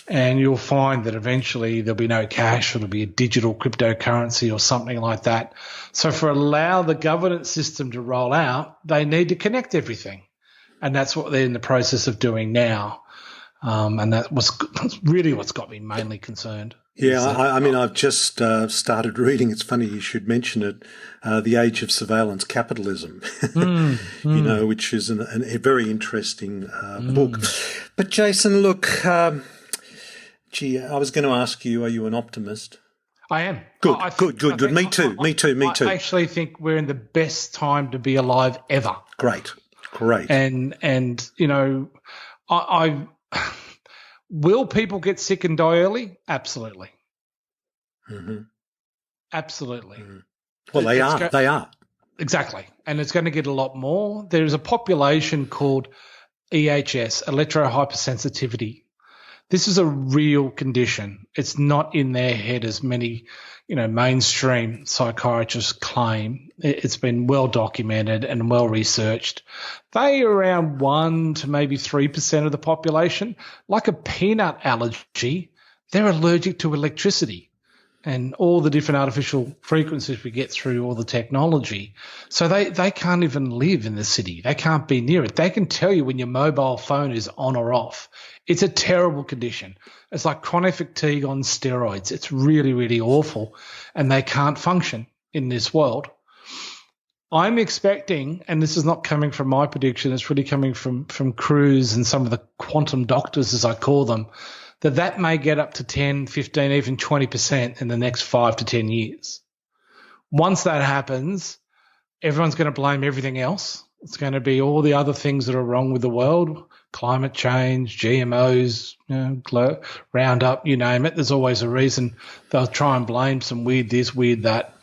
And you'll find that eventually there'll be no cash, it'll be a digital cryptocurrency or something like that. So allow the governance system to roll out, they need to connect everything. And that's what they're in the process of doing now. And that was really what's got me mainly concerned. Yeah, I mean, I've just started reading, it's funny you should mention it, The Age of Surveillance Capitalism, which is a very interesting book. But Jason, look, I was going to ask you, are you an optimist? I am. Good. Me too. I actually think we're in the best time to be alive ever. Great. And I will people get sick and die early? Absolutely. Absolutely. Well, they are. Exactly. And it's going to get a lot more. There's a population called EHS, electrohypersensitivity. This is a real condition. It's not in their head as many, mainstream psychiatrists claim. It's been well documented and well researched. They are around 1 to maybe 3% of the population. Like a peanut allergy, they're allergic to electricity and all the different artificial frequencies we get through all the technology. So they can't even live in the city. They can't be near it. They can tell you when your mobile phone is on or off. It's a terrible condition. It's like chronic fatigue on steroids. It's really, really awful, and they can't function in this world. I'm expecting, and this is not coming from my prediction, it's really coming from Cruz and some of the quantum doctors, as I call them, that may get up to 10, 15, even 20% in the next 5 to 10 years. Once that happens, everyone's going to blame everything else. It's going to be all the other things that are wrong with the world, climate change, GMOs, Roundup, you name it. There's always a reason. They'll try and blame some weird this, weird that.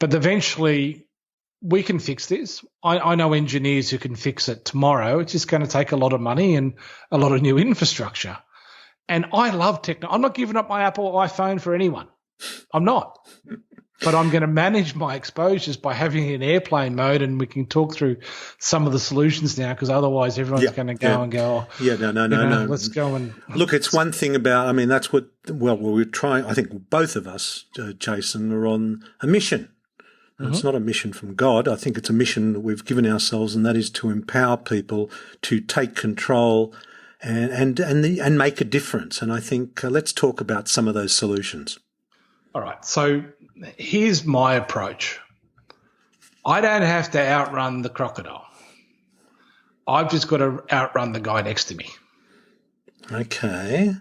But eventually we can fix this. I know engineers who can fix it tomorrow. It's just going to take a lot of money and a lot of new infrastructure. And I love technology. I'm not giving up my Apple iPhone for anyone. I'm not. But I'm going to manage my exposures by having it in airplane mode, and we can talk through some of the solutions now, because otherwise everyone's going to go and go, no. Let's go and look. It's one thing about. I mean, that's what. Well, we're trying. I think both of us, Jason, are on a mission. Mm-hmm. It's not a mission from God. I think it's a mission that we've given ourselves, and that is to empower people to take control and make a difference. And I think let's talk about some of those solutions. All right. So here's my approach. I don't have to outrun the crocodile. I've just got to outrun the guy next to me. Okay.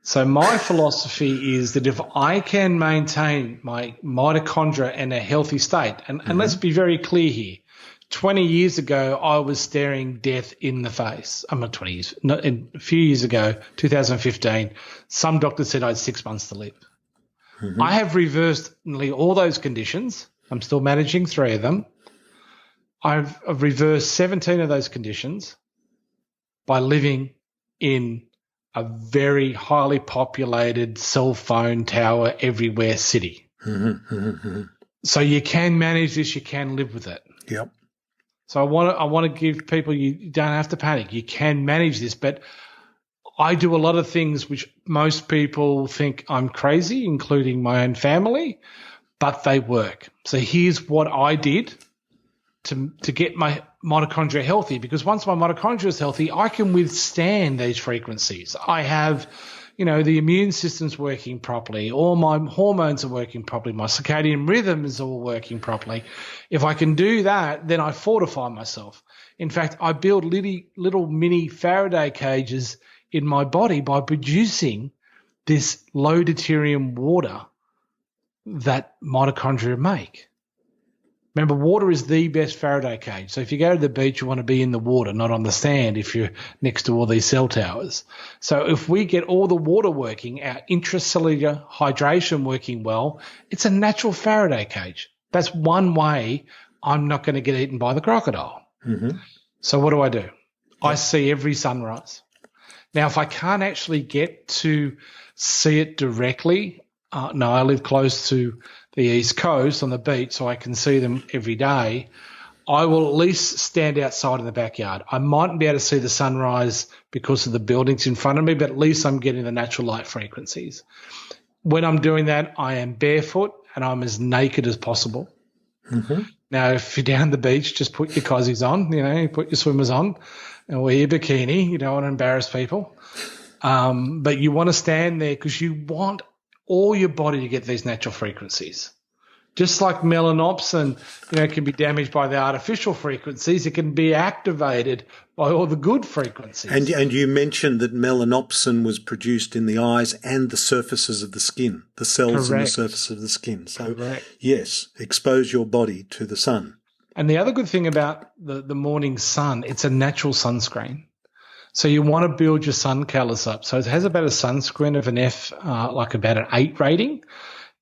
So my philosophy is that if I can maintain my mitochondria in a healthy state, and let's be very clear here, 20 years ago, I was staring death in the face. I'm not 20 years, a few years ago, 2015, some doctor said I had 6 months to live. Mm-hmm. I have reversed nearly all those conditions. I'm still managing 3 of them. I've reversed 17 of those conditions by living in a very highly populated cell phone tower everywhere city. Mm-hmm, mm-hmm. So you can manage this, you can live with it. Yep. So I want to give people, you don't have to panic. You can manage this, but I do a lot of things which most people think I'm crazy, including my own family, but they work. So here's what I did to get my mitochondria healthy, because once my mitochondria is healthy, I can withstand these frequencies. I have, the immune system's working properly, all my hormones are working properly, my circadian rhythm is all working properly. If I can do that, then I fortify myself. In fact, I build little mini Faraday cages in my body by producing this low deuterium water that mitochondria make. Remember, water is the best Faraday cage. So if you go to the beach, you want to be in the water, not on the sand if you're next to all these cell towers. So if we get all the water working, our intracellular hydration working well, it's a natural Faraday cage. That's one way I'm not going to get eaten by the crocodile. Mm-hmm. So what do? Yeah. I see every sunrise. Now, if I can't actually get to see it directly, no, I live close to the East Coast on the beach, so I can see them every day. I will at least stand outside in the backyard. I mightn't be able to see the sunrise because of the buildings in front of me, but at least I'm getting the natural light frequencies. When I'm doing that, I am barefoot and I'm as naked as possible. Mm-hmm. Now, if you're down the beach, just put your cozies on, put your swimmers on and wear your bikini. You don't want to embarrass people. But you want to stand there because you want all your body to get these natural frequencies. Just like melanopsin, can be damaged by the artificial frequencies, it can be activated by all the good frequencies. And you mentioned that melanopsin was produced in the eyes and the surfaces of the skin, the cells in the surface of the skin. So, yes, expose your body to the sun. And the other good thing about the morning sun, it's a natural sunscreen. So you want to build your sun callus up. So it has about a sunscreen of an F, like about an 8 rating.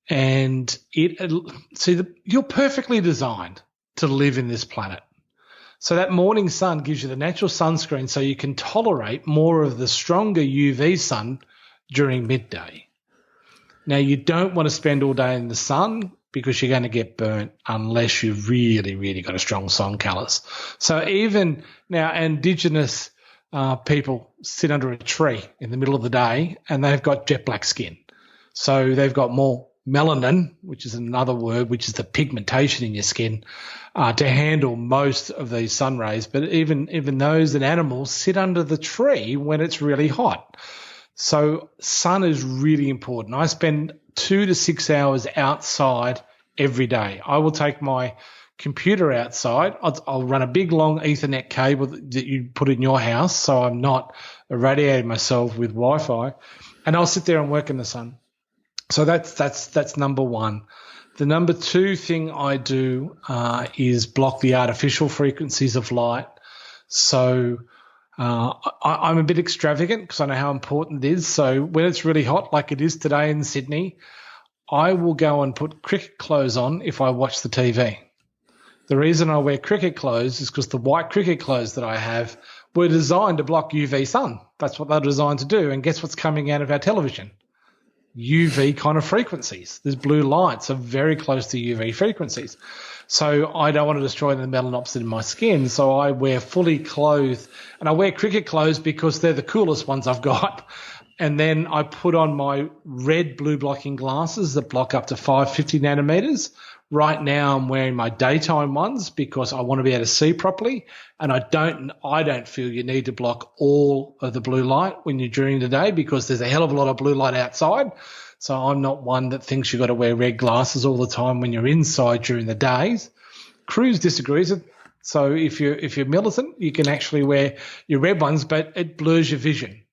And you're perfectly designed to live in this planet. So that morning sun gives you the natural sunscreen so you can tolerate more of the stronger UV sun during midday. Now, you don't want to spend all day in the sun because you're going to get burnt unless you've really, really got a strong sun callus. So even now, indigenous people sit under a tree in the middle of the day and they've got jet black skin. So they've got more melanin, which is another word, which is the pigmentation in your skin, to handle most of these sun rays. But even those and animals sit under the tree when it's really hot. So sun is really important. I spend 2 to 6 hours outside every day. I will take my computer outside. I'll run a big long Ethernet cable that you put in your house, so I'm not irradiating myself with Wi-Fi, and I'll sit there and work in the sun. So that's number one. The number 2 thing I do is block the artificial frequencies of light. So I'm a bit extravagant because I know how important it is. So when it's really hot, like it is today in Sydney, I will go and put cricket clothes on if I watch the TV. The reason I wear cricket clothes is because the white cricket clothes that I have were designed to block UV sun. That's what they're designed to do. And guess what's coming out of our television? UV kind of frequencies. These blue lights are very close to UV frequencies. So I don't want to destroy the melanopsin in my skin. So I wear fully clothed, and I wear cricket clothes because they're the coolest ones I've got. And then I put on my red blue blocking glasses that block up to 550 nanometers. Right now I'm wearing my daytime ones because I want to be able to see properly. And I don't feel you need to block all of the blue light when you're during the day because there's a hell of a lot of blue light outside. So I'm not one that thinks you've got to wear red glasses all the time when you're inside during the days. Cruz disagrees. So if you're militant, you can actually wear your red ones, but it blurs your vision,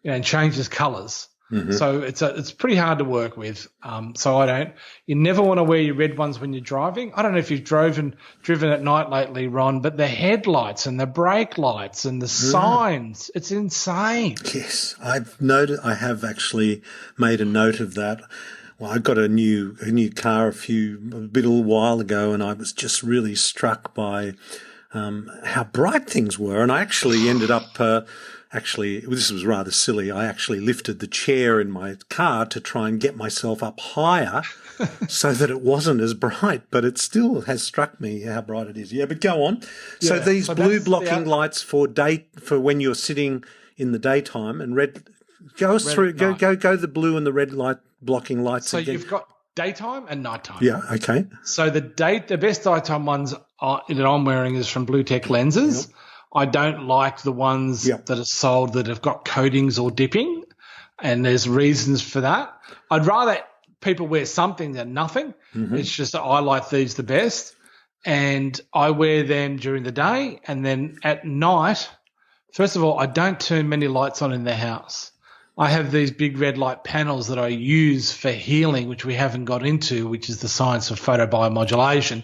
and changes colours. Mm-hmm. So it's pretty hard to work with. You never want to wear your red ones when you're driving. I don't know if you've driven at night lately, Ron, but the headlights and the brake lights and the signs, it's insane. Yes, I have actually made a note of that. Well, I got a new car a little while ago, and I was just really struck by how bright things were. And I actually ended up this was rather silly. I actually lifted the chair in my car to try and get myself up higher so that it wasn't as bright, but it still has struck me how bright it is. Yeah, but go on. Yeah, so these blue blocking lights for when you're sitting in the daytime, and red go the blue and the red light blocking lights. So again. You've got daytime and nighttime. Yeah, okay. So the best daytime ones that I'm wearing is from Blue Tech lenses. Yep. I don't like the ones that are sold that have got coatings or dipping, and there's reasons for that. I'd rather people wear something than nothing. Mm-hmm. It's just that I like these the best, and I wear them during the day, and then at night, first of all, I don't turn many lights on in the house. I have these big red light panels that I use for healing, which we haven't got into, which is the science of photobiomodulation,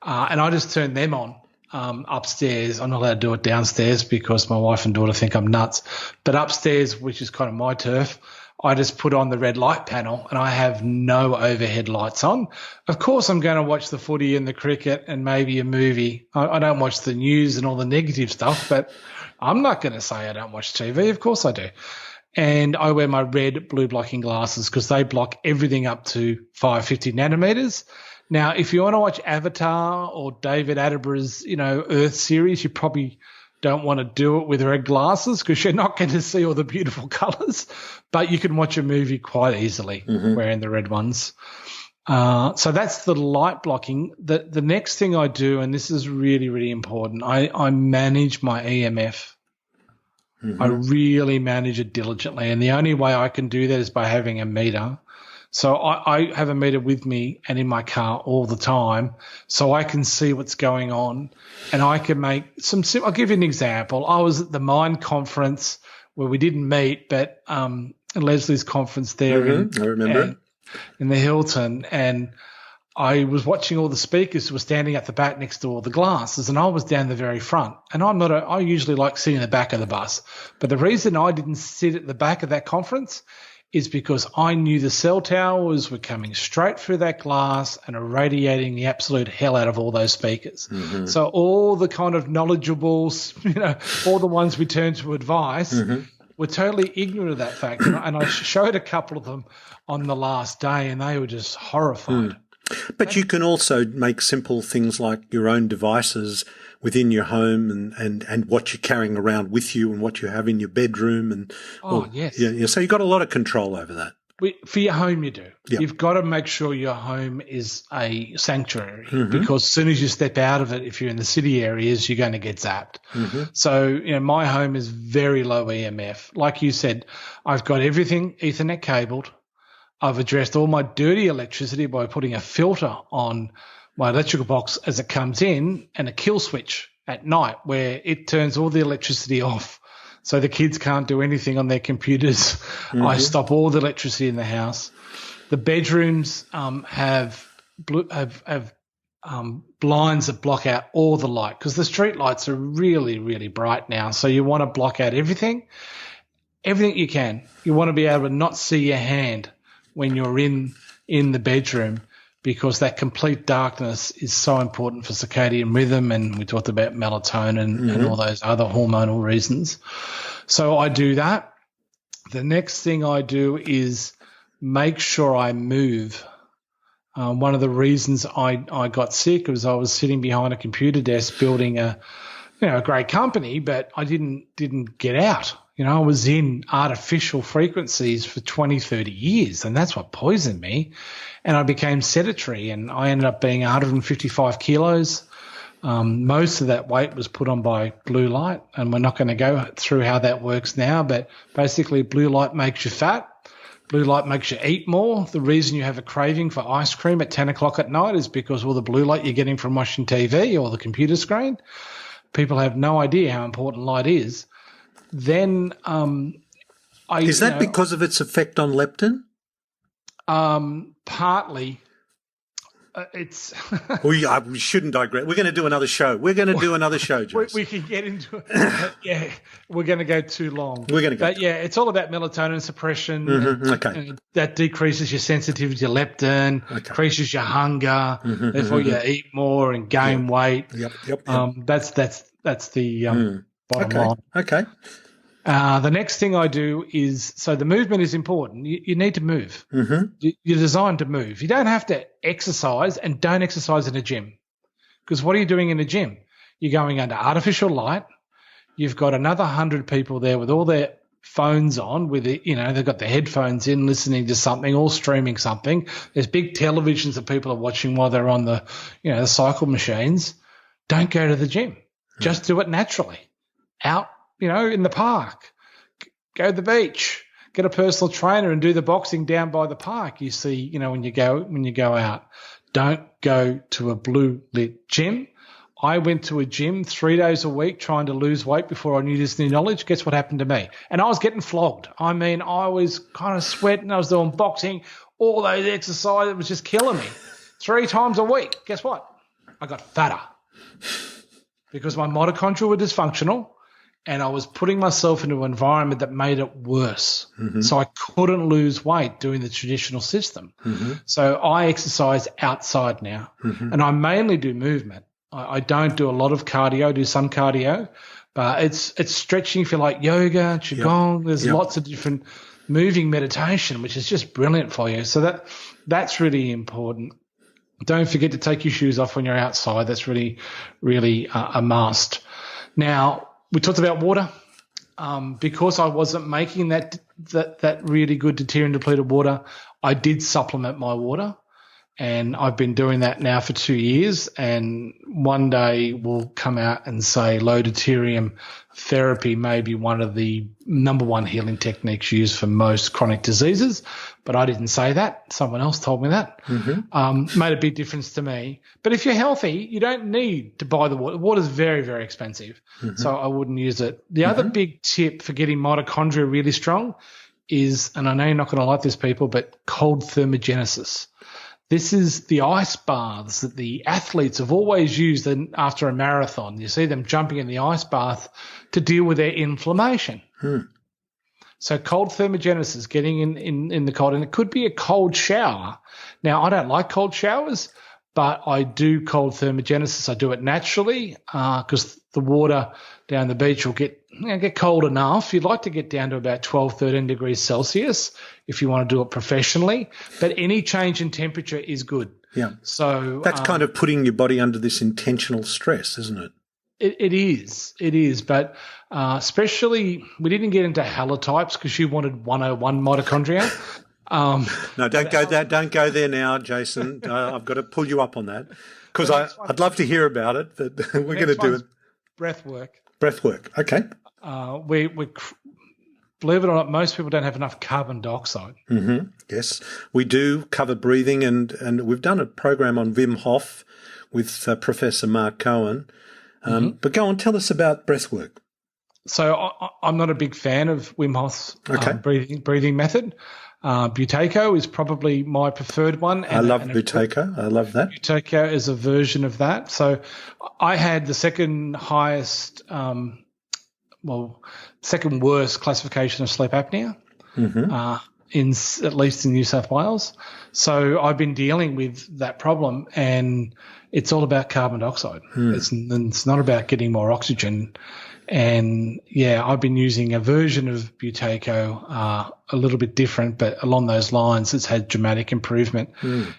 and I just turn them on. Upstairs. I'm not allowed to do it downstairs because my wife and daughter think I'm nuts. But upstairs, which is kind of my turf, I just put on the red light panel and I have no overhead lights on. Of course, I'm going to watch the footy and the cricket and maybe a movie. I don't watch the news and all the negative stuff, but I'm not going to say I don't watch TV. Of course I do. And I wear my red blue blocking glasses because they block everything up to 550 nanometers. Now, if you want to watch Avatar or David Attenborough's, Earth series, you probably don't want to do it with red glasses because you're not going to see all the beautiful colours. But you can watch a movie quite easily wearing the red ones. So that's the light blocking. The next thing I do, and this is really, really important, I manage my EMF. Mm-hmm. I really manage it diligently. And the only way I can do that is by having a meter. So I have a meter with me and in my car all the time so I can see what's going on, and I can make I'll give you an example. I was at the Mind conference where we didn't meet, but Leslie's conference there I remember in the Hilton, and I was watching all the speakers who were standing at the back next to all the glasses, and I was down the very front. And I usually like sitting in the back of the bus, but the reason I didn't sit at the back of that conference is because I knew the cell towers were coming straight through that glass and irradiating the absolute hell out of all those speakers. Mm-hmm. So all the kind of knowledgeables, all the ones we turn to advice, were totally ignorant of that fact. And I showed a couple of them on the last day, and they were just horrified. But you can also make simple things like your own devices within your home and what you're carrying around with you and what you have in your bedroom. Yes. Yeah, so you've got a lot of control over that. For your home, you do. Yep. You've got to make sure your home is a sanctuary because as soon as you step out of it, if you're in the city areas, you're going to get zapped. So, my home is very low EMF. Like you said, I've got everything Ethernet cabled. I've addressed all my dirty electricity by putting a filter on my electrical box as it comes in and a kill switch at night where it turns all the electricity off so the kids can't do anything on their computers. I stop all the electricity in the house. The bedrooms have blinds that block out all the light because the street lights are really, really bright now. So you want to block out everything you can. You want to be able to not see your hand when you're in the bedroom, because that complete darkness is so important for circadian rhythm, and we talked about melatonin and all those other hormonal reasons. So I do that. The next thing I do is make sure I move. One of the reasons I got sick was I was sitting behind a computer desk building a great company, but I didn't get out. I was in artificial frequencies for 20, 30 years, and that's what poisoned me. And I became sedentary, and I ended up being 155 kilos. Most of that weight was put on by blue light, and we're not going to go through how that works now, but basically blue light makes you fat. Blue light makes you eat more. The reason you have a craving for ice cream at 10 o'clock at night is because all the blue light you're getting from watching TV or the computer screen. People have no idea how important light is. Then is that because of its effect on leptin? Partly. It's we shouldn't digress. We're going to do another show. Jason. We can get into it. Yeah, we're going to go too long. But yeah, it's all about melatonin suppression. And that decreases your sensitivity to leptin, increases your hunger. Therefore, you eat more and gain weight. Yep. That's the bottom line. Okay. The next thing I do is, so the movement is important. You need to move. You're designed to move. You don't have to exercise, and don't exercise in a gym. Because what are you doing in a gym? You're going under artificial light. You've got another 100 people there with all their phones on, with it, they've got their headphones in, listening to something, all streaming something. There's big televisions that people are watching while they're on the cycle machines. Don't go to the gym. Just do it naturally. Out, in the park, go to the beach, get a personal trainer and do the boxing down by the park. You see, when you go out, don't go to a blue lit gym. I went to a gym 3 days a week trying to lose weight before I knew this new knowledge. Guess what happened to me? And I was getting flogged. I mean, I was kind of sweating. I was doing boxing, all those exercises. It was just killing me. 3 times a week. Guess what? I got fatter because my mitochondria were dysfunctional. And I was putting myself into an environment that made it worse. So I couldn't lose weight doing the traditional system. So I exercise outside now. And I mainly do movement. I don't do a lot of cardio. I do some cardio. But it's stretching, if you like, yoga, qigong. There's lots of different moving meditation, which is just brilliant for you. So that's really important. Don't forget to take your shoes off when you're outside. That's really, really a must. Now, we talked about water. Because I wasn't making that really good deuterium depleted water, I did supplement my water, and I've been doing that now for 2 years. And one day we'll come out and say low deuterium therapy may be one of the number one healing techniques used for most chronic diseases. But I didn't say that. Someone else told me that. Made a big difference to me. But if you're healthy, you don't need to buy the water. Water's very, very expensive, so I wouldn't use it. The other big tip for getting mitochondria really strong is, and I know you're not going to like this, people, but cold thermogenesis. This is the ice baths that the athletes have always used after a marathon. You see them jumping in the ice bath to deal with their inflammation. So cold thermogenesis, getting in the cold, and it could be a cold shower. Now, I don't like cold showers, but I do cold thermogenesis. I do it naturally because the water down the beach will get cold enough. You'd like to get down to about 12, 13 degrees Celsius if you want to do it professionally. But any change in temperature is good. Yeah. So that's kind of putting your body under this intentional stress, isn't it? It is. But especially we didn't get into halotypes because you wanted 101 mitochondria. No, don't go there now, Jason. I've got to pull you up on that because I'd love to hear about it, but we're going to do it. Breath work. Okay. We believe it or not, most people don't have enough carbon dioxide. Yes, we do cover breathing, and we've done a program on Wim Hof with Professor Mark Cohen. But go on, tell us about breath work. So I'm not a big fan of Wim Hof's breathing method. Buteyko is probably my preferred one. I love Buteyko. I love that. Buteyko is a version of that. So I had the second worst classification of sleep apnea. at least in New South Wales. So I've been dealing with that problem, and it's all about carbon dioxide. It's not about getting more oxygen. And yeah, I've been using a version of Buteyko, a little bit different, but along those lines, it's had dramatic improvement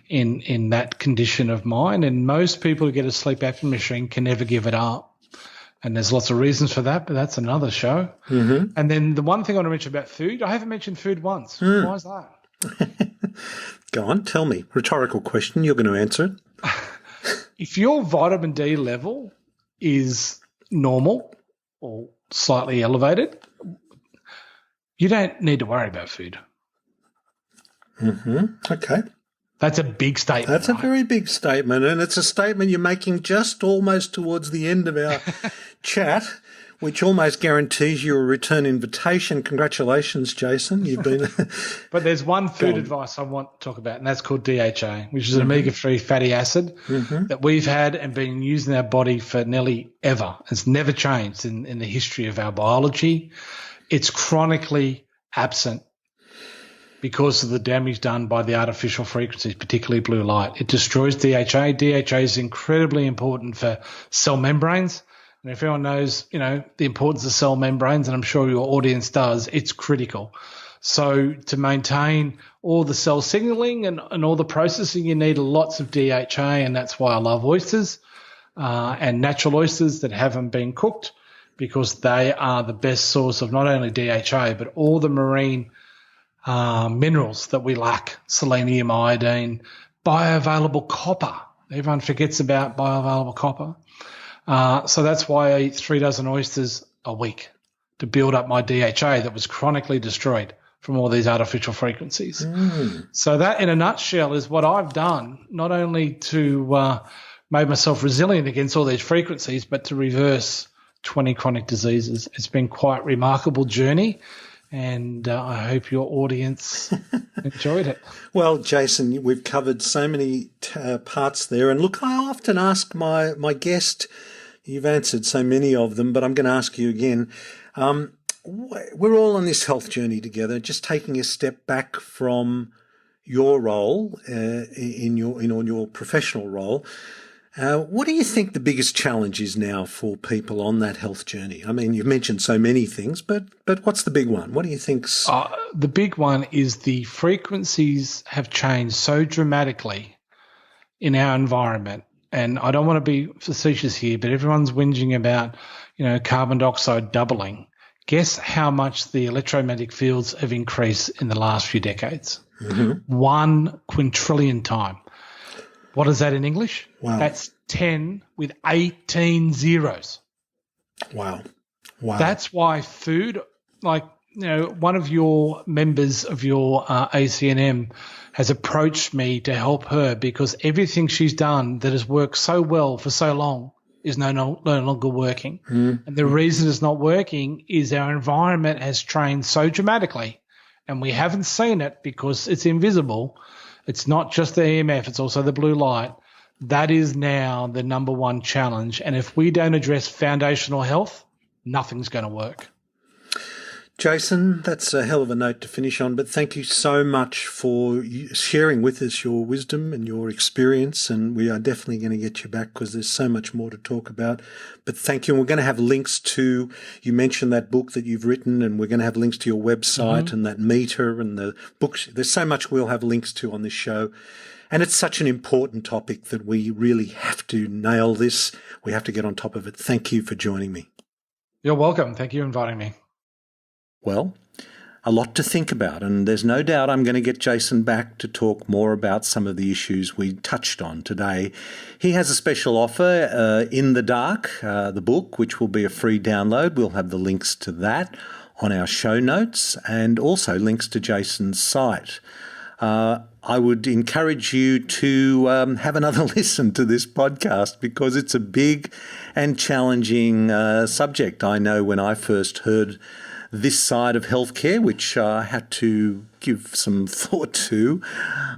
in that condition of mine. And most people who get a sleep apnea machine can never give it up. And there's lots of reasons for that, but that's another show. Mm-hmm. And then the one thing I want to mention about food, I haven't mentioned food once. Why is that? Go on, tell me. Rhetorical question. You're going to answer it. If your vitamin D level is normal or slightly elevated, you don't need to worry about food. Mm-hmm. Okay. That's a big statement. That's a very big statement, and it's a statement you're making just almost towards the end of our chat, which almost guarantees you a return invitation. Congratulations, Jason. You've been... But there's one food advice I want to talk about, and that's called DHA, which is an omega-3 fatty acid that we've had and been using in our body for nearly ever. It's never changed in the history of our biology. It's chronically absent because of the damage done by the artificial frequencies, particularly blue light. It destroys DHA. DHA is incredibly important for cell membranes. And if everyone knows, the importance of cell membranes, and I'm sure your audience does, it's critical. So to maintain all the cell signaling and all the processing, you need lots of DHA, and that's why I love oysters and natural oysters that haven't been cooked, because they are the best source of not only DHA, but all the marine minerals that we lack: selenium, iodine, bioavailable copper. Everyone forgets about bioavailable copper. So that's why I eat 3 dozen oysters a week to build up my DHA that was chronically destroyed from all these artificial frequencies. So that, in a nutshell, is what I've done, not only to make myself resilient against all these frequencies, but to reverse 20 chronic diseases. It's been quite a remarkable journey. And I hope your audience enjoyed it. Well, Jason, we've covered so many parts there. And look, I often ask my guest, you've answered so many of them, but I'm going to ask you again. We're all on this health journey together, just taking a step back from your role in your professional role. What do you think the biggest challenge is now for people on that health journey? I mean, you've mentioned so many things, but what's the big one? What do you think's... The big one is the frequencies have changed so dramatically in our environment. And I don't want to be facetious here, but everyone's whinging about, carbon dioxide doubling. Guess how much the electromagnetic fields have increased in the last few decades? 1 quintillion time. What is that in English? Wow. That's 10 with 18 zeros. Wow. That's why food, one of your members of your ACNM has approached me to help her because everything she's done that has worked so well for so long is no longer working. And the reason it's not working is our environment has changed so dramatically, and we haven't seen it because it's invisible. It's not just the EMF, it's also the blue light. That is now the number one challenge. And if we don't address foundational health, nothing's going to work. Jason, that's a hell of a note to finish on, but thank you so much for sharing with us your wisdom and your experience, and we are definitely going to get you back because there's so much more to talk about. But thank you, and we're going to have links to, you mentioned that book that you've written, and we're going to have links to your website and that meter and the books. There's so much we'll have links to on this show. And it's such an important topic that we really have to nail this. We have to get on top of it. Thank you for joining me. You're welcome. Thank you for inviting me. Well, a lot to think about, and there's no doubt I'm going to get Jason back to talk more about some of the issues we touched on today. He has a special offer, In the Dark, the book, which will be a free download. We'll have the links to that on our show notes and also links to Jason's site. I would encourage you to have another listen to this podcast because it's a big and challenging subject. I know when I first heard this side of healthcare, which I had to give some thought to.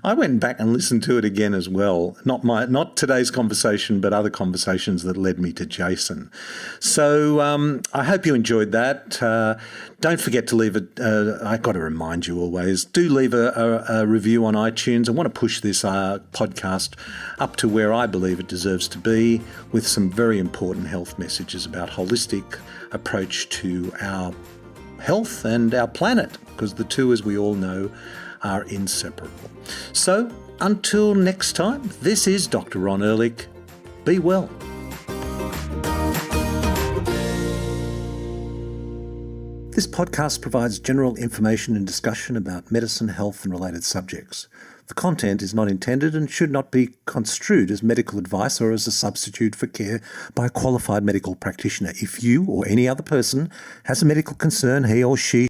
I went back and listened to it again as well. Not today's conversation, but other conversations that led me to Jason. So I hope you enjoyed that. Don't forget to leave I got to remind you always, do leave a review on iTunes. I want to push this podcast up to where I believe it deserves to be, with some very important health messages about holistic approach to our health and our planet, because the two, as we all know, are inseparable. So until next time, this is Dr. Ron Ehrlich. Be well. This podcast provides general information and discussion about medicine, health, and related subjects. The content is not intended and should not be construed as medical advice or as a substitute for care by a qualified medical practitioner. If you or any other person has a medical concern, he or she